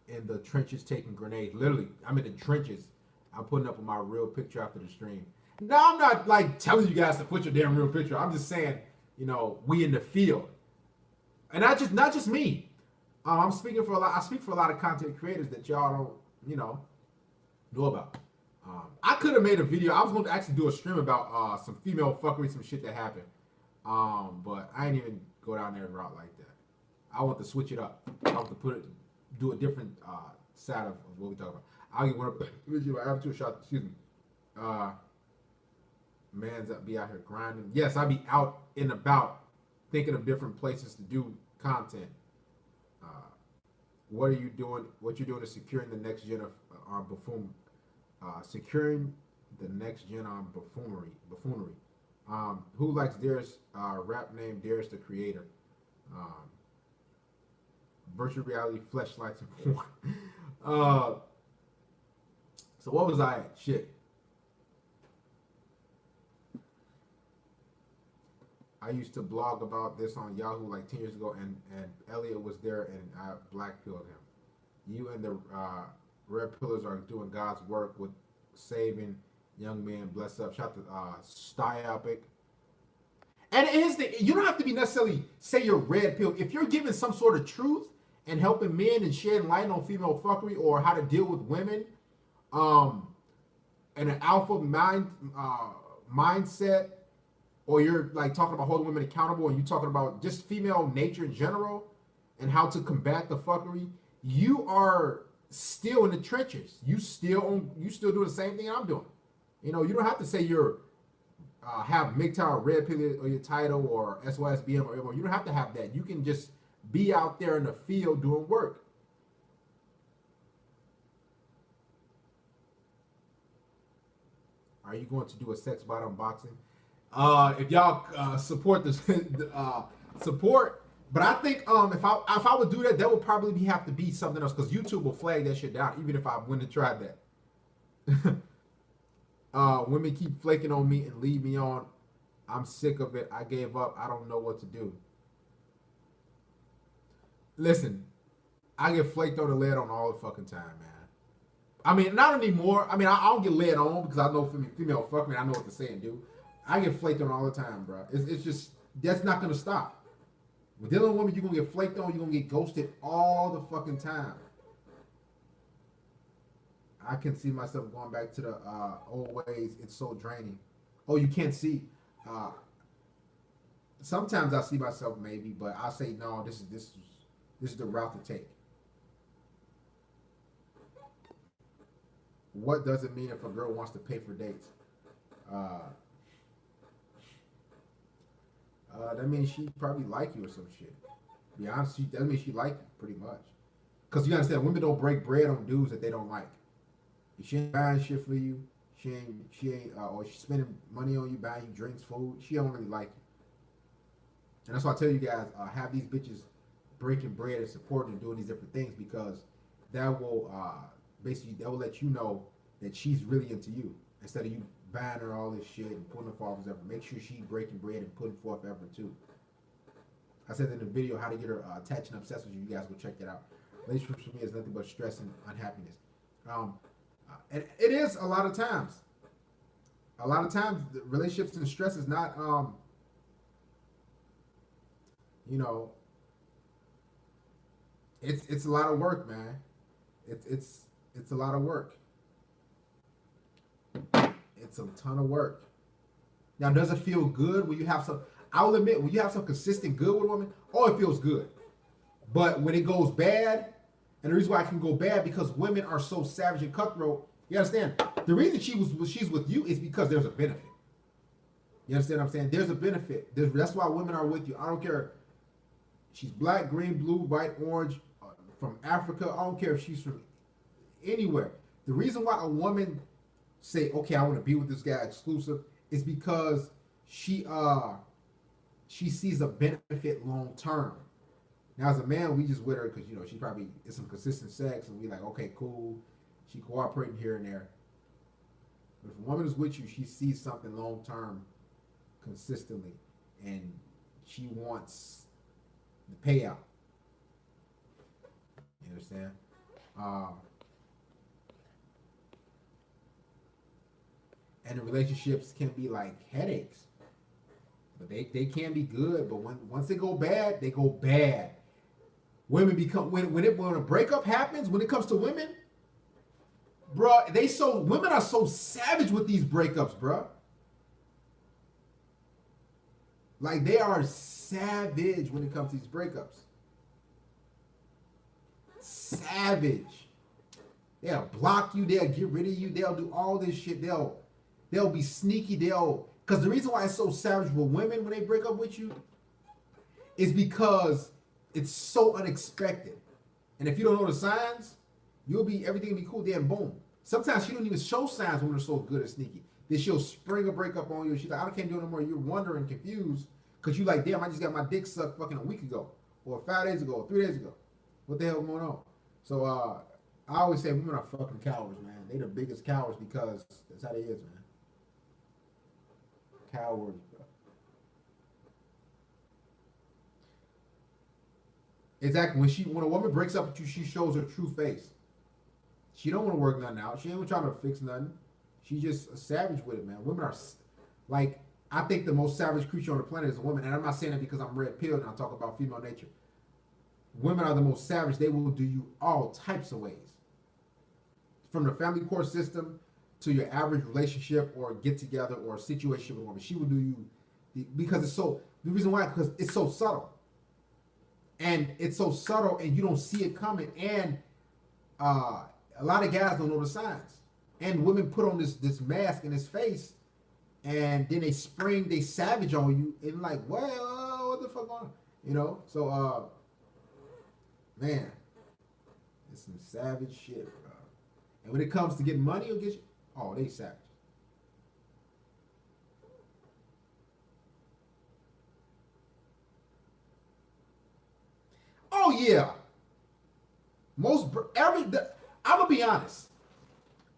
S2: In the trenches taking grenades. Literally, I'm in the trenches. I'm putting up my real picture after the stream. Now I'm not like telling you guys to put your damn real picture. I'm just saying, we in the field, and not just me. I'm speaking for a lot. I speak for a lot of content creators that y'all don't, know about. I could have made a video. I was going to actually do a stream about some female fuckery, some shit that happened. But I ain't even go down there route like that. I want to switch it up. I want to do a different side of what we talk about. I'll get one up. I have two shots. Excuse me. Man's be out here grinding. Yes, I be out and about, thinking of different places to do content. What are you doing? What you're doing is securing the next gen of buffoon. Securing the next gen on buffoonery. Who likes Darius? Rap name Darius the Creator. Virtual reality, fleshlights, and porn. So what was I at? Shit. I used to blog about this on Yahoo like 10 years ago, and Elliot was there, and I blackpilled him. You and the Red Pillars are doing God's work with saving young men. Bless up. Shout to Styopic. And here's the, you don't have to be necessarily say you're red pill. If you're giving some sort of truth and helping men and shedding light on female fuckery or how to deal with women, and an alpha mindset, or you're like talking about holding women accountable, and you talking about just female nature in general and how to combat the fuckery, you are still in the trenches. You still doing the same thing I'm doing. You don't have to say you're have MGTOW red pill or your title or SYSBM or whatever. You don't have to have that. You can just be out there in the field doing work. Are you going to do a sex bot unboxing? If y'all support this, support. But I think if I would do that, that would probably have to be something else because YouTube will flag that shit down, even if I wouldn't have tried that. Women keep flaking on me and leave me on. I'm sick of it. I gave up. I don't know what to do. Listen, I get flaked on the lead on all the fucking time, man. I mean, not anymore. I mean, I don't get led on because I know female fuck me. I know what to say and do. I get flaked on all the time, bro. It's just, that's not going to stop. With dealing with women, you're going to get flaked on. You're going to get ghosted all the fucking time. I can see myself going back to the old ways. It's so draining. Oh, you can't see. Sometimes I see myself maybe, but I say no. This is the route to take. What does it mean if a girl wants to pay for dates? That means she probably like you or some shit. To be honest, that means she like you pretty much. Cause you understand, women don't break bread on dudes that they don't like. If she ain't buying shit for you, she ain't, or she's spending money on you, buying you drinks, food, she don't really like you. And that's why I tell you guys, have these bitches breaking bread and supporting and doing these different things because that will basically that will let you know that she's really into you instead of you buying her all this shit and putting her forth as effort. Make sure she's breaking bread and putting forth effort too. I said in the video how to get her attached and obsessed with you. You guys go check that out. Relationships for me is nothing but stress and unhappiness. And it is a lot of times. A lot of times, relationships and stress is not, you know, it's a lot of work, man. It's a lot of work. It's a ton of work. Now, does it feel good when you have some? I will admit, when you have some consistent good with a woman, oh, it feels good. But when it goes bad, and the reason why it can go bad because women are so savage and cutthroat. You understand? The reason she's with you is because there's a benefit. You understand what I'm saying? There's a benefit. That's why women are with you. I don't care. She's black, green, blue, white, orange, from Africa. I don't care if she's from anywhere. The reason why a woman say, okay, I want to be with this guy exclusive is because she sees a benefit long term. Now as a man, we just with her because, you know, she probably is some consistent sex and we like, okay, cool. She cooperating here and there. But if a woman is with you, she sees something long term consistently and she wants the payout. You understand? And the relationships can be like headaches. But they can be good, but once they go bad, they go bad. Women become when a breakup happens, when it comes to women, bro, women are so savage with these breakups, bro. Like they are savage when it comes to these breakups. Savage. They'll block you, they'll get rid of you, they'll do all this shit, they'll be sneaky, because the reason why it's so savage with women when they break up with you is because it's so unexpected. And if you don't know the signs, everything will be cool, then boom. Sometimes she don't even show signs when they're so good and sneaky. Then she'll spring a breakup on you. She's like, I can't do it no more. You're wondering, confused, because you're like, damn, I just got my dick sucked fucking a week ago, or 5 days ago, or 3 days ago. What the hell going on? So I always say women are fucking cowards, man. They the biggest cowards because that's how they is, man. Cowards, bro. Exactly. When a woman breaks up with you, she shows her true face. She don't want to work nothing out. She ain't trying to fix nothing. She's just a savage with it, man. Women are like, I think the most savage creature on the planet is a woman, and I'm not saying that because I'm red pilled and I talk about female nature. Women are the most savage. They will do you all types of ways, from the family court system to your average relationship or get together or situation with a woman. She will do you because it's so. The reason why, because it's so subtle. And it's so subtle and you don't see it coming. And a lot of guys don't know the signs. And women put on this mask and this face and then they savage on you and like, well, what the fuck going on? You know? So, man, it's some savage shit, bro. And when it comes to getting money or get you, oh, they savage. Oh yeah. I'm gonna be honest.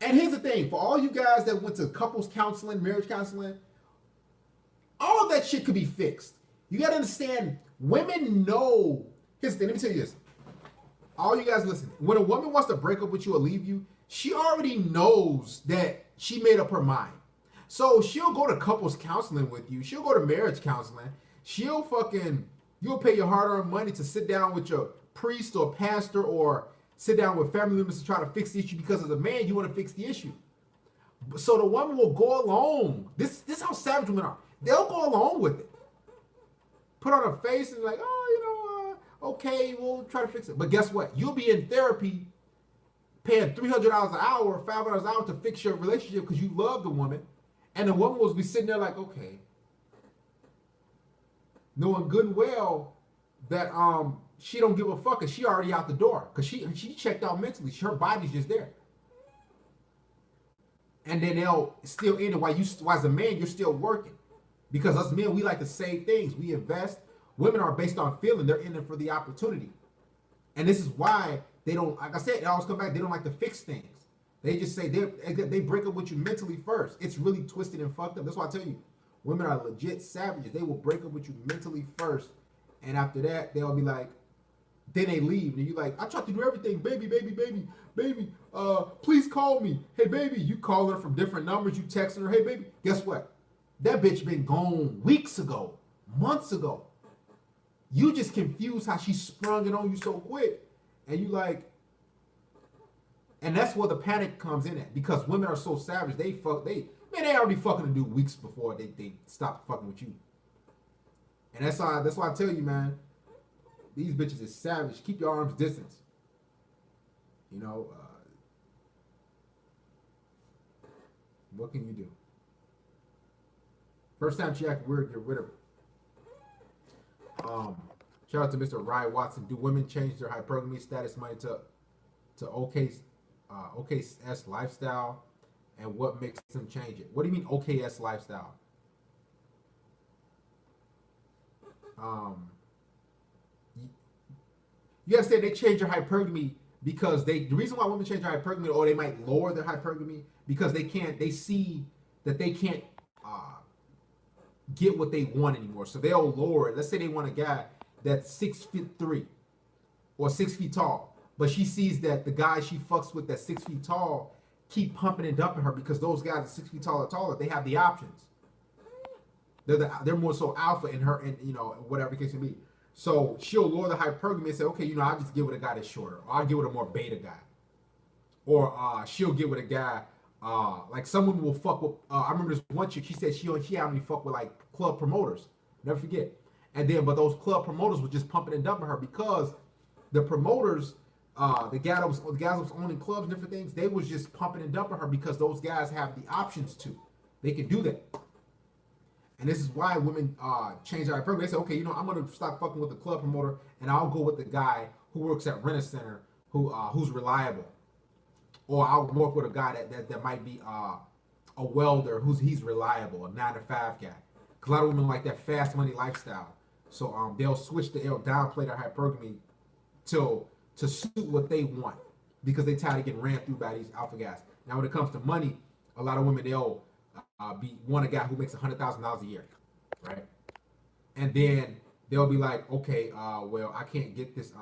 S2: And here's the thing: for all you guys that went to couples counseling, marriage counseling, all that shit could be fixed. You gotta understand, women know. Here's the thing. Let me tell you this. All you guys listen. When a woman wants to break up with you or leave you, she already knows that she made up her mind. So she'll go to couples counseling with you. She'll go to marriage counseling. You'll pay your hard-earned money to sit down with your priest or pastor or sit down with family members to try to fix the issue because as a man, you want to fix the issue. So the woman will go along. This is how savage women are. They'll go along with it. Put on a face and like, oh, okay, we'll try to fix it. But guess what? You'll be in therapy paying $300 an hour, $500 an hour to fix your relationship because you love the woman. And the woman will be sitting there like, okay. Knowing good and well that she don't give a fuck and she already out the door. Because she checked out mentally. Her body's just there. And then they'll still end it while as a man, you're still working. Because us men, we like to save things. We invest. Women are based on feeling. They're in it for the opportunity. And this is why they don't, like I said, they always come back. They don't like to fix things. They just say they break up with you mentally first. It's really twisted and fucked up. That's why I tell you, women are legit savages. They will break up with you mentally first. And after that, they'll be like, then they leave. And you're like, I tried to do everything. Baby, please call me. Hey, baby. You call her from different numbers. You texting her. Hey, baby. Guess what? That bitch been gone weeks ago, months ago. You just confused how she sprung it on you so quick. And you like, and that's where the panic comes in at. Because women are so savage. They already fucking to do weeks before they stop fucking with you. And that's why I tell you, man, these bitches is savage. Keep your arms distance. You know, what can you do? First time she act weird, get rid of her. Shout out to Mr. Ryan Watson. Do women change their hypergamy status money to OKS lifestyle? And what makes them change it? What do you mean OKS lifestyle? You gotta say they change their hypergamy because the reason why women change their hypergamy or they might lower their hypergamy because they see that they can't get what they want anymore. So they'll lower it. Let's say they want a guy that's 6'3" or 6 feet tall, but she sees that the guy she fucks with that's 6 feet tall keep pumping and dumping her because those guys are 6 feet tall or taller. They have the options. They're more so alpha in her, and whatever the case may be. So she'll lower the hypergamy and say, okay, I'll just get with a guy that's shorter, or I'll get with a more beta guy, or she'll get with a guy. Like some women will fuck with. I remember this one chick. She said she only fuck with like club promoters. Never forget. And then, but those club promoters were just pumping and dumping her because the promoters, the guys that was owning clubs and different things, they was just pumping and dumping her because those guys have the options to. They can do that. And this is why women change their hypergamy. They say, okay, I'm gonna stop fucking with the club promoter and I'll go with the guy who works at Rent-A-Center who's reliable. Or I'll work with a guy that might be a welder he's reliable, a 9-to-5 guy. Because a lot of women like that fast money lifestyle. So they'll downplay their hypergamy to suit what they want because they tired of getting ran through by these alpha guys. Now when it comes to money, a lot of women they'll want a guy who makes $100,000 a year, right? And then they'll be like, okay, well I can't get this.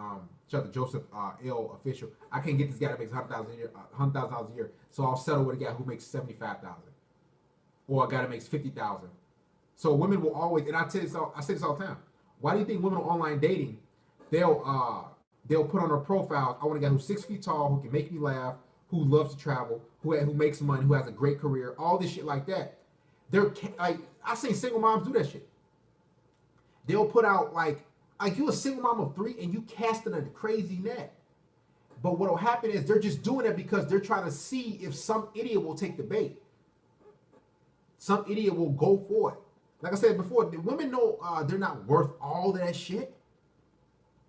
S2: Shout out to Joseph Ill official. I can't get this guy that makes $100,000 a year, so I'll settle with a guy who makes $75,000, or a guy that makes $50,000. So women will always, and I say this all the time. Why do you think women on online dating, they'll put on their profiles, I want a guy who's 6 feet tall, who can make me laugh, who loves to travel, who makes money, who has a great career, all this shit like that. I seen single moms do that shit. They'll put out like you a single mom of 3 and you casting a crazy net. But what'll happen is they're just doing it because they're trying to see if some idiot will take the bait. Some idiot will go for it. Like I said before, the women know they're not worth all that shit.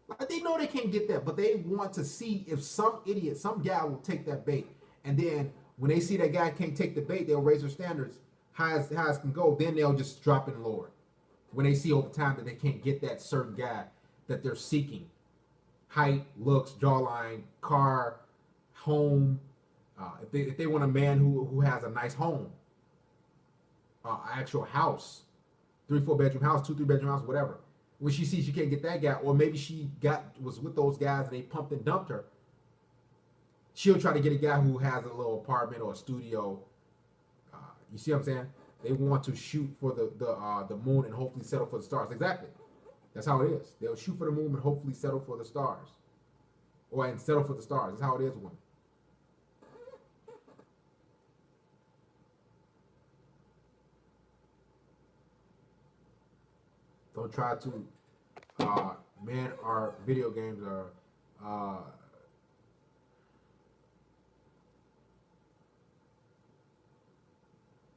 S2: Like they know they can't get that, but they want to see if some idiot, some guy will take that bait. And then when they see that guy can't take the bait, they'll raise their standards high as can go. Then they'll just drop it lower. When they see over time that they can't get that certain guy that they're seeking. height, looks, jawline, car, home. If they want a man who has a nice home, actual house, 3-4 bedroom house, 2-3 bedroom house, whatever. When she sees she can't get that guy, or maybe she was with those guys and they pumped and dumped her, she'll try to get a guy who has a little apartment or a studio. You see what I'm saying? They want to shoot for the moon and hopefully settle for the stars. Exactly. That's how it is. They'll shoot for the moon and hopefully settle for the stars. And settle for the stars. That's how it is with women. Don't try to, man, our video games are,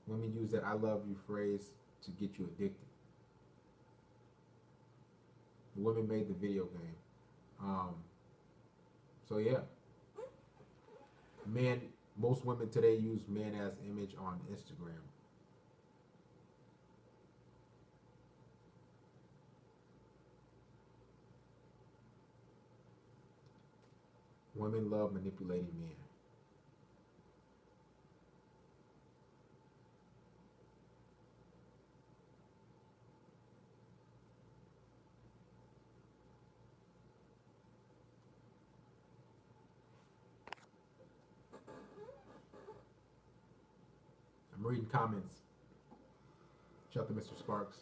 S2: women use that "I love you" phrase to get you addicted. The women made the video game. So yeah. Men, most women today use man as image on Instagram. Women love manipulating men. I'm reading comments. Shout out to Mr. Sparks.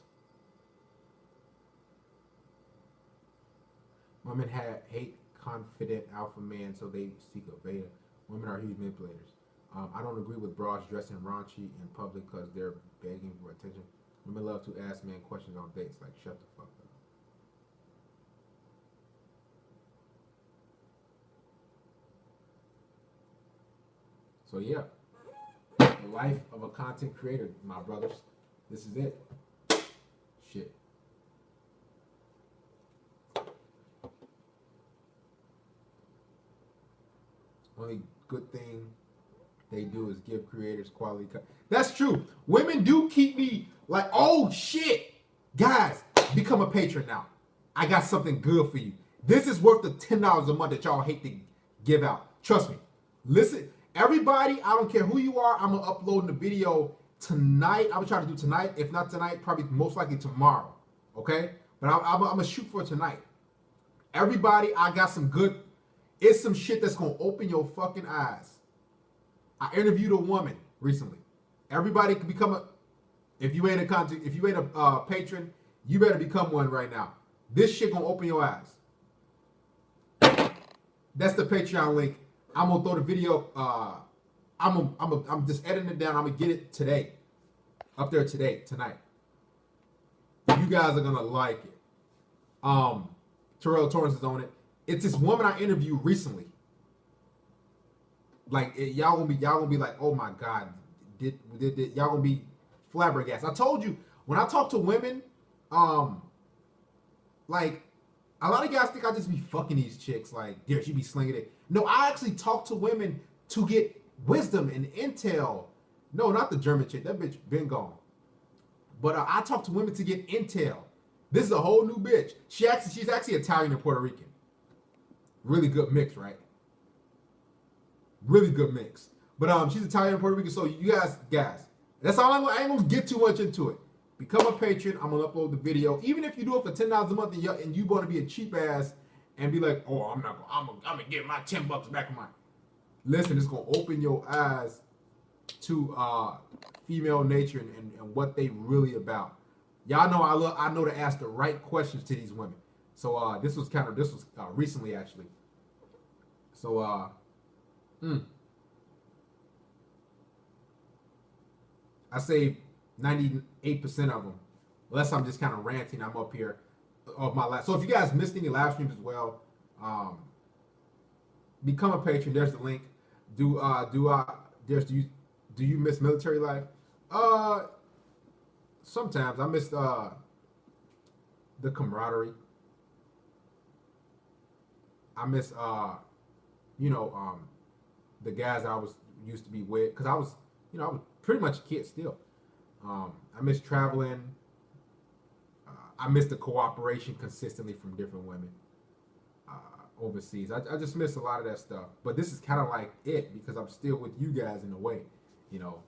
S2: Women hate confident alpha man, so they seek a beta. Women are huge manipulators. I don't agree with bras dressing raunchy in public because they're begging for attention. Women love to ask men questions on dates, like shut the fuck up. So yeah, the life of a content creator, my brothers. This is it. Shit. Only good thing they do is give creators quality. That's true. Women do keep me like, oh shit. Guys, become a patron now. I got something good for you. This is worth the $10 a month that y'all hate to give out. Trust me. Listen, everybody, I don't care who you are, I'm going to upload the video tonight. I'm trying to do tonight. If not tonight, probably most likely tomorrow. Okay? But I'm going to shoot for tonight. Everybody, I got some good. It's some shit that's gonna open your fucking eyes. I interviewed a woman recently. Everybody can become a. If you ain't a patron, you better become one right now. This shit gonna open your eyes. That's the Patreon link. I'm gonna throw the video. I'm just editing it down. I'm gonna get it today, up there tonight. You guys are gonna like it. Terrell Torrance is on it. It's this woman I interviewed recently. Like y'all gonna be like, oh my god, did y'all gonna be flabbergasted? I told you when I talk to women, like a lot of guys think I just be fucking these chicks. Like, yeah, she be slinging it. No, I actually talk to women to get wisdom and intel. No, not the German chick. That bitch been gone. But I talk to women to get intel. This is a whole new bitch. She's actually Italian and Puerto Rican. Really good mix, right? Really good mix. But she's Italian and Puerto Rican, so you guys, that's all I ain't gonna get too much into it. Become a patron. I'm gonna upload the video. Even if you do it for $10 a month and you want to be a cheap ass and be like, oh, I'm gonna get my $10 back in mine. Listen, it's gonna open your eyes to female nature and what they really about. Y'all know I know to ask the right questions to these women. So this was recently actually. So I saved 98% of them. Unless I'm just kind of ranting, I'm up here of my life. So if you guys missed any live streams as well, become a patron. There's the link. Do you miss military life? Sometimes I miss the camaraderie. I miss the guys I used to be with, because I was pretty much a kid still. I miss traveling. I miss the cooperation consistently from different women. overseas. I just miss a lot of that stuff. But this is kind of like it because I'm still with you guys in a way. You know,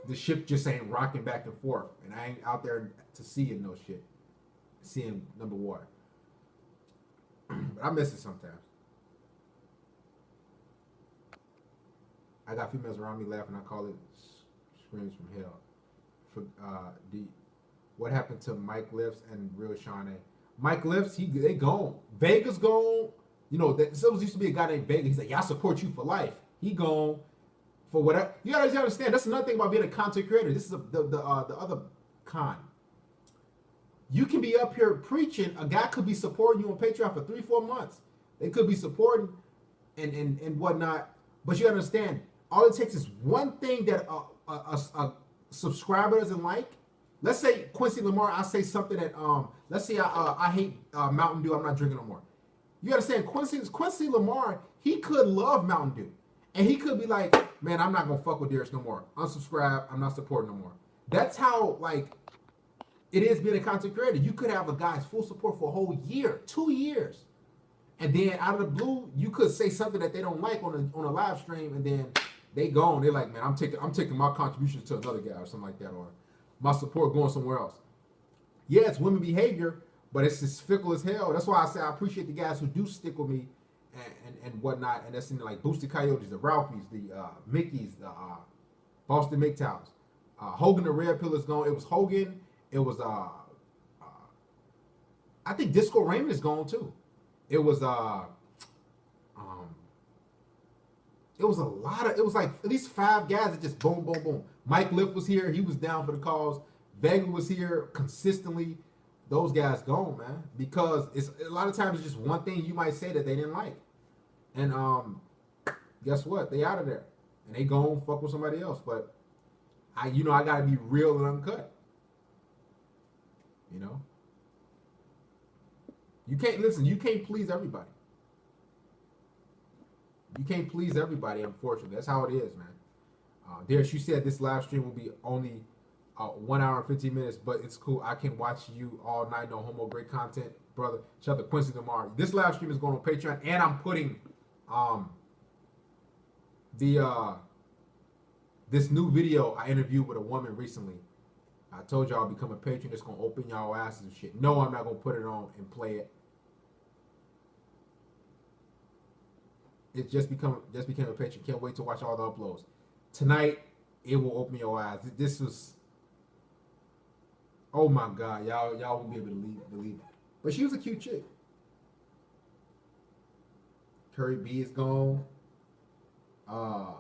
S2: the ship just ain't rocking back and forth, and I ain't out there to see it no shit, seeing number water. But I miss it sometimes. I got females around me laughing. I call it screams from hell. For what happened to Mike Lifts and Real Shawnee? Mike Lifts, they gone. Vega's gone. You know, there used to be a guy named Vega. He's like, yeah, I support you for life. He gone for whatever. You gotta understand. That's another thing about being a content creator. This is the other con. You can be up here preaching. A guy could be supporting you on Patreon for 3-4 months. They could be supporting and whatnot. But you gotta understand. All it takes is one thing that a subscriber doesn't like. Let's say Quincy Lamar, I say something that let's say I hate Mountain Dew. I'm not drinking no more. You understand? Quincy Lamar, he could love Mountain Dew, and he could be like, man, I'm not gonna fuck with Darius no more. Unsubscribe. I'm not supporting no more. That's how like it is being a content creator. You could have a guy's full support for a whole year, 2 years, and then out of the blue, you could say something that they don't like on a live stream, and then they gone. They're like, man, I'm taking my contributions to another guy or something like that, or my support going somewhere else. Yeah, it's women behavior, but it's just fickle as hell. That's why I say I appreciate the guys who do stick with me and whatnot. And that's in like Boosted Coyotes, the Ralphies, the Mickeys, the Boston MGTOWs. Hogan the Red Pill is gone. It was Hogan. It was I think Disco Raymond is gone too. It was it was like at least 5 guys that just boom, boom, boom. Mike Lift was here. He was down for the cause. Vega was here consistently. Those guys gone, man. Because it's a lot of times it's just one thing you might say that they didn't like. And guess what? They out of there. And they go fuck with somebody else. But I gotta be real and uncut. You know? You can't please everybody. You can't please everybody, unfortunately. That's how it is, man. Darius, you said this live stream will be only 1 hour and 15 minutes, but it's cool. I can watch you all night. No homo, great content, brother. Shout out to Quincy tomorrow. This live stream is going on Patreon, and I'm putting this new video I interviewed with a woman recently. I told y'all I'll become a patron. It's gonna open y'all asses and shit. No, I'm not gonna put it on and play it. It just became a patron. Can't wait to watch all the uploads. Tonight, it will open your eyes. This was, oh my God, y'all won't be able to believe it. But she was a cute chick. Curry B is gone. A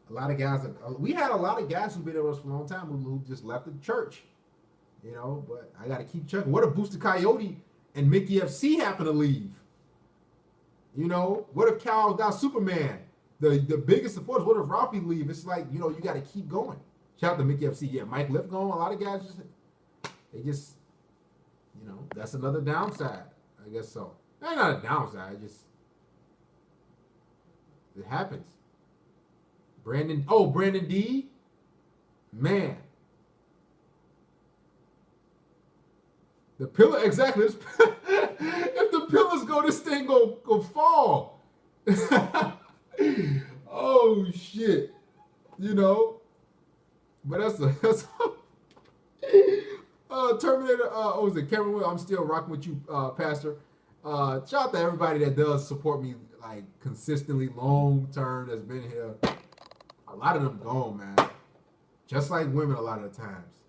S2: lot of guys. We had a lot of guys who've been with us for a long time who just left the church. You know, but I got to keep checking. What if Booster Coyote and Mickey FC happen to leave? You know, what if Cal got Superman? The biggest supporters, what if Ralphie leave? It's like, you got to keep going. Shout out to Mickey FC. Yeah, Mike Lift gone. A lot of guys that's another downside. I guess so. That's not a downside. It happens. Brandon D. Man. The pillar, exactly. If the pillars go, this thing go fall. Oh shit. But that's Terminator. Was it Cameron Will? I'm still rocking with you, Pastor. Shout out to everybody that does support me like consistently, long term. That's been here. A lot of them gone, man. Just like women, a lot of the times.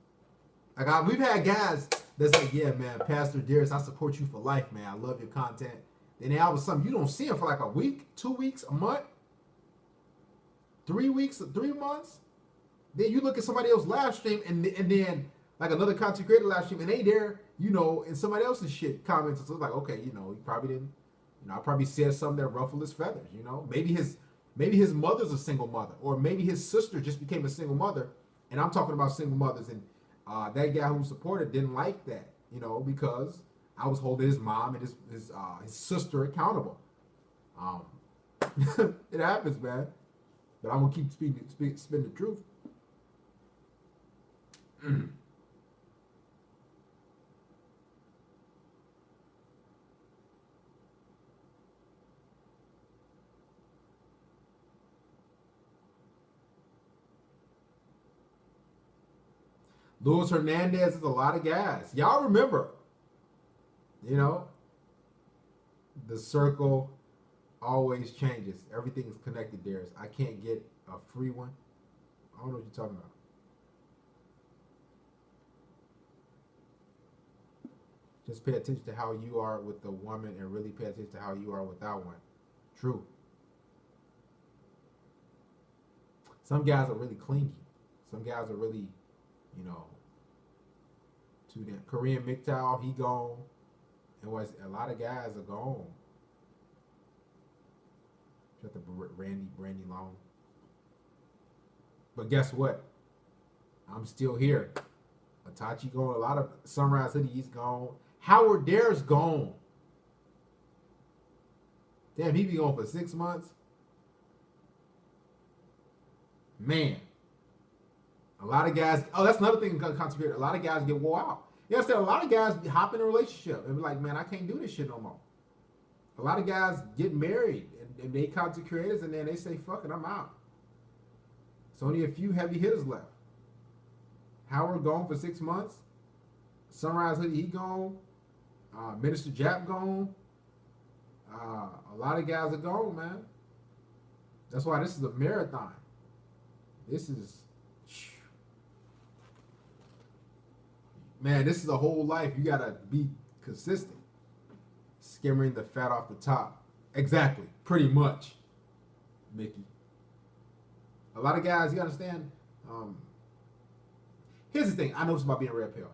S2: Like we've had guys that's like, yeah, man, Pastor Darius, I support you for life, man. I love your content. Then all of a sudden, you don't see him for like a week, 2 weeks, a month, 3 weeks, 3 months. Then you look at somebody else's live stream, and then like another content creator live stream, and they there, in somebody else's shit comments. So it's like, okay, he probably didn't. I probably said something that ruffled his feathers. Maybe his mother's a single mother, or maybe his sister just became a single mother. And I'm talking about single mothers, and that guy who supported didn't like that, because I was holding his mom and his sister accountable. It happens, man. But I'm gonna keep spitting the truth. Luis Hernandez is a lot of guys. Y'all remember, you know, the circle always changes. Everything is connected, Darius. I can't get a free one. I don't know what you're talking about. Just pay attention to how you are with the woman and really pay attention to how you are without one. True. Some guys are really clingy. Some guys are really, you know, too damn. Korean MGTOW, he gone. And was a lot of guys are gone. Shut the Brandy Long. But guess what? I'm still here. Itachi gone. A lot of Sunrise Hoodie, he's gone. Howard Dare's gone. Damn, he be gone for 6 months. Man. A lot of guys. Oh, that's another thing. Concentrate. A lot of guys get wore out. You understand? A lot of guys hop in a relationship and be like, man, I can't do this shit no more. A lot of guys get married and they content creators and then they say, fuck it, I'm out. It's only a few heavy hitters left. Howard gone for 6 months. Sunrise Hoodie, he gone. Minister Jap gone. A lot of guys are gone, man. That's why this is a marathon. This is, man, this is a whole life. You gotta be consistent. Skimming the fat off the top. Exactly. Pretty much, Mickey. A lot of guys, you understand? Here's the thing. I know this about being red pill.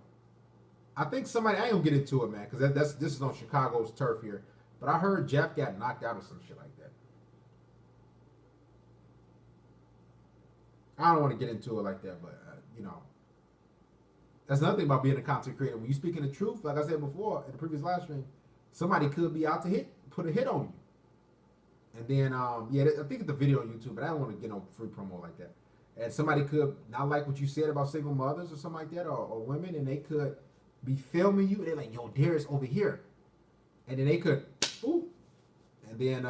S2: I think somebody, I ain't gonna get into it, man, because this is on Chicago's turf here. But I heard Jap got knocked out or some shit like that. I don't want to get into it like that, but you know, that's another thing about being a content creator. When you speaking the truth, like I said before in the previous live stream, somebody could be out to put a hit on you. And then, yeah, I think it's the video on YouTube, but I don't want to get no free promo like that. And somebody could not like what you said about single mothers or something like that, or women, and they could be filming you, and they're like, yo, Darius over here. And then they could, ooh, and then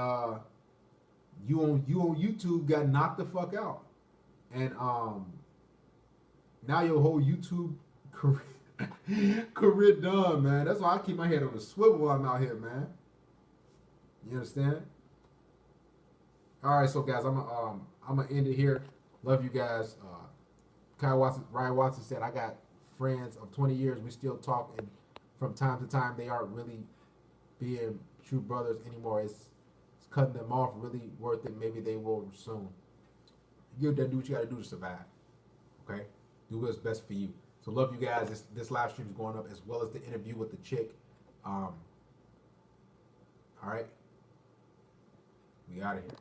S2: you on YouTube got knocked the fuck out. And now your whole YouTube career done, man. That's why I keep my head on the swivel while I'm out here, man. You understand? All right, so guys, I'm gonna end it here. Love you guys. Ryan Watson said, I got friends of 20 years. We still talk, and from time to time, they aren't really being true brothers anymore. It's cutting them off really worth it. Maybe they will soon. You gotta do what you gotta do to survive. Okay? Do what's best for you. So love you guys. This live stream is going up as well as the interview with the chick. All right? We out of here.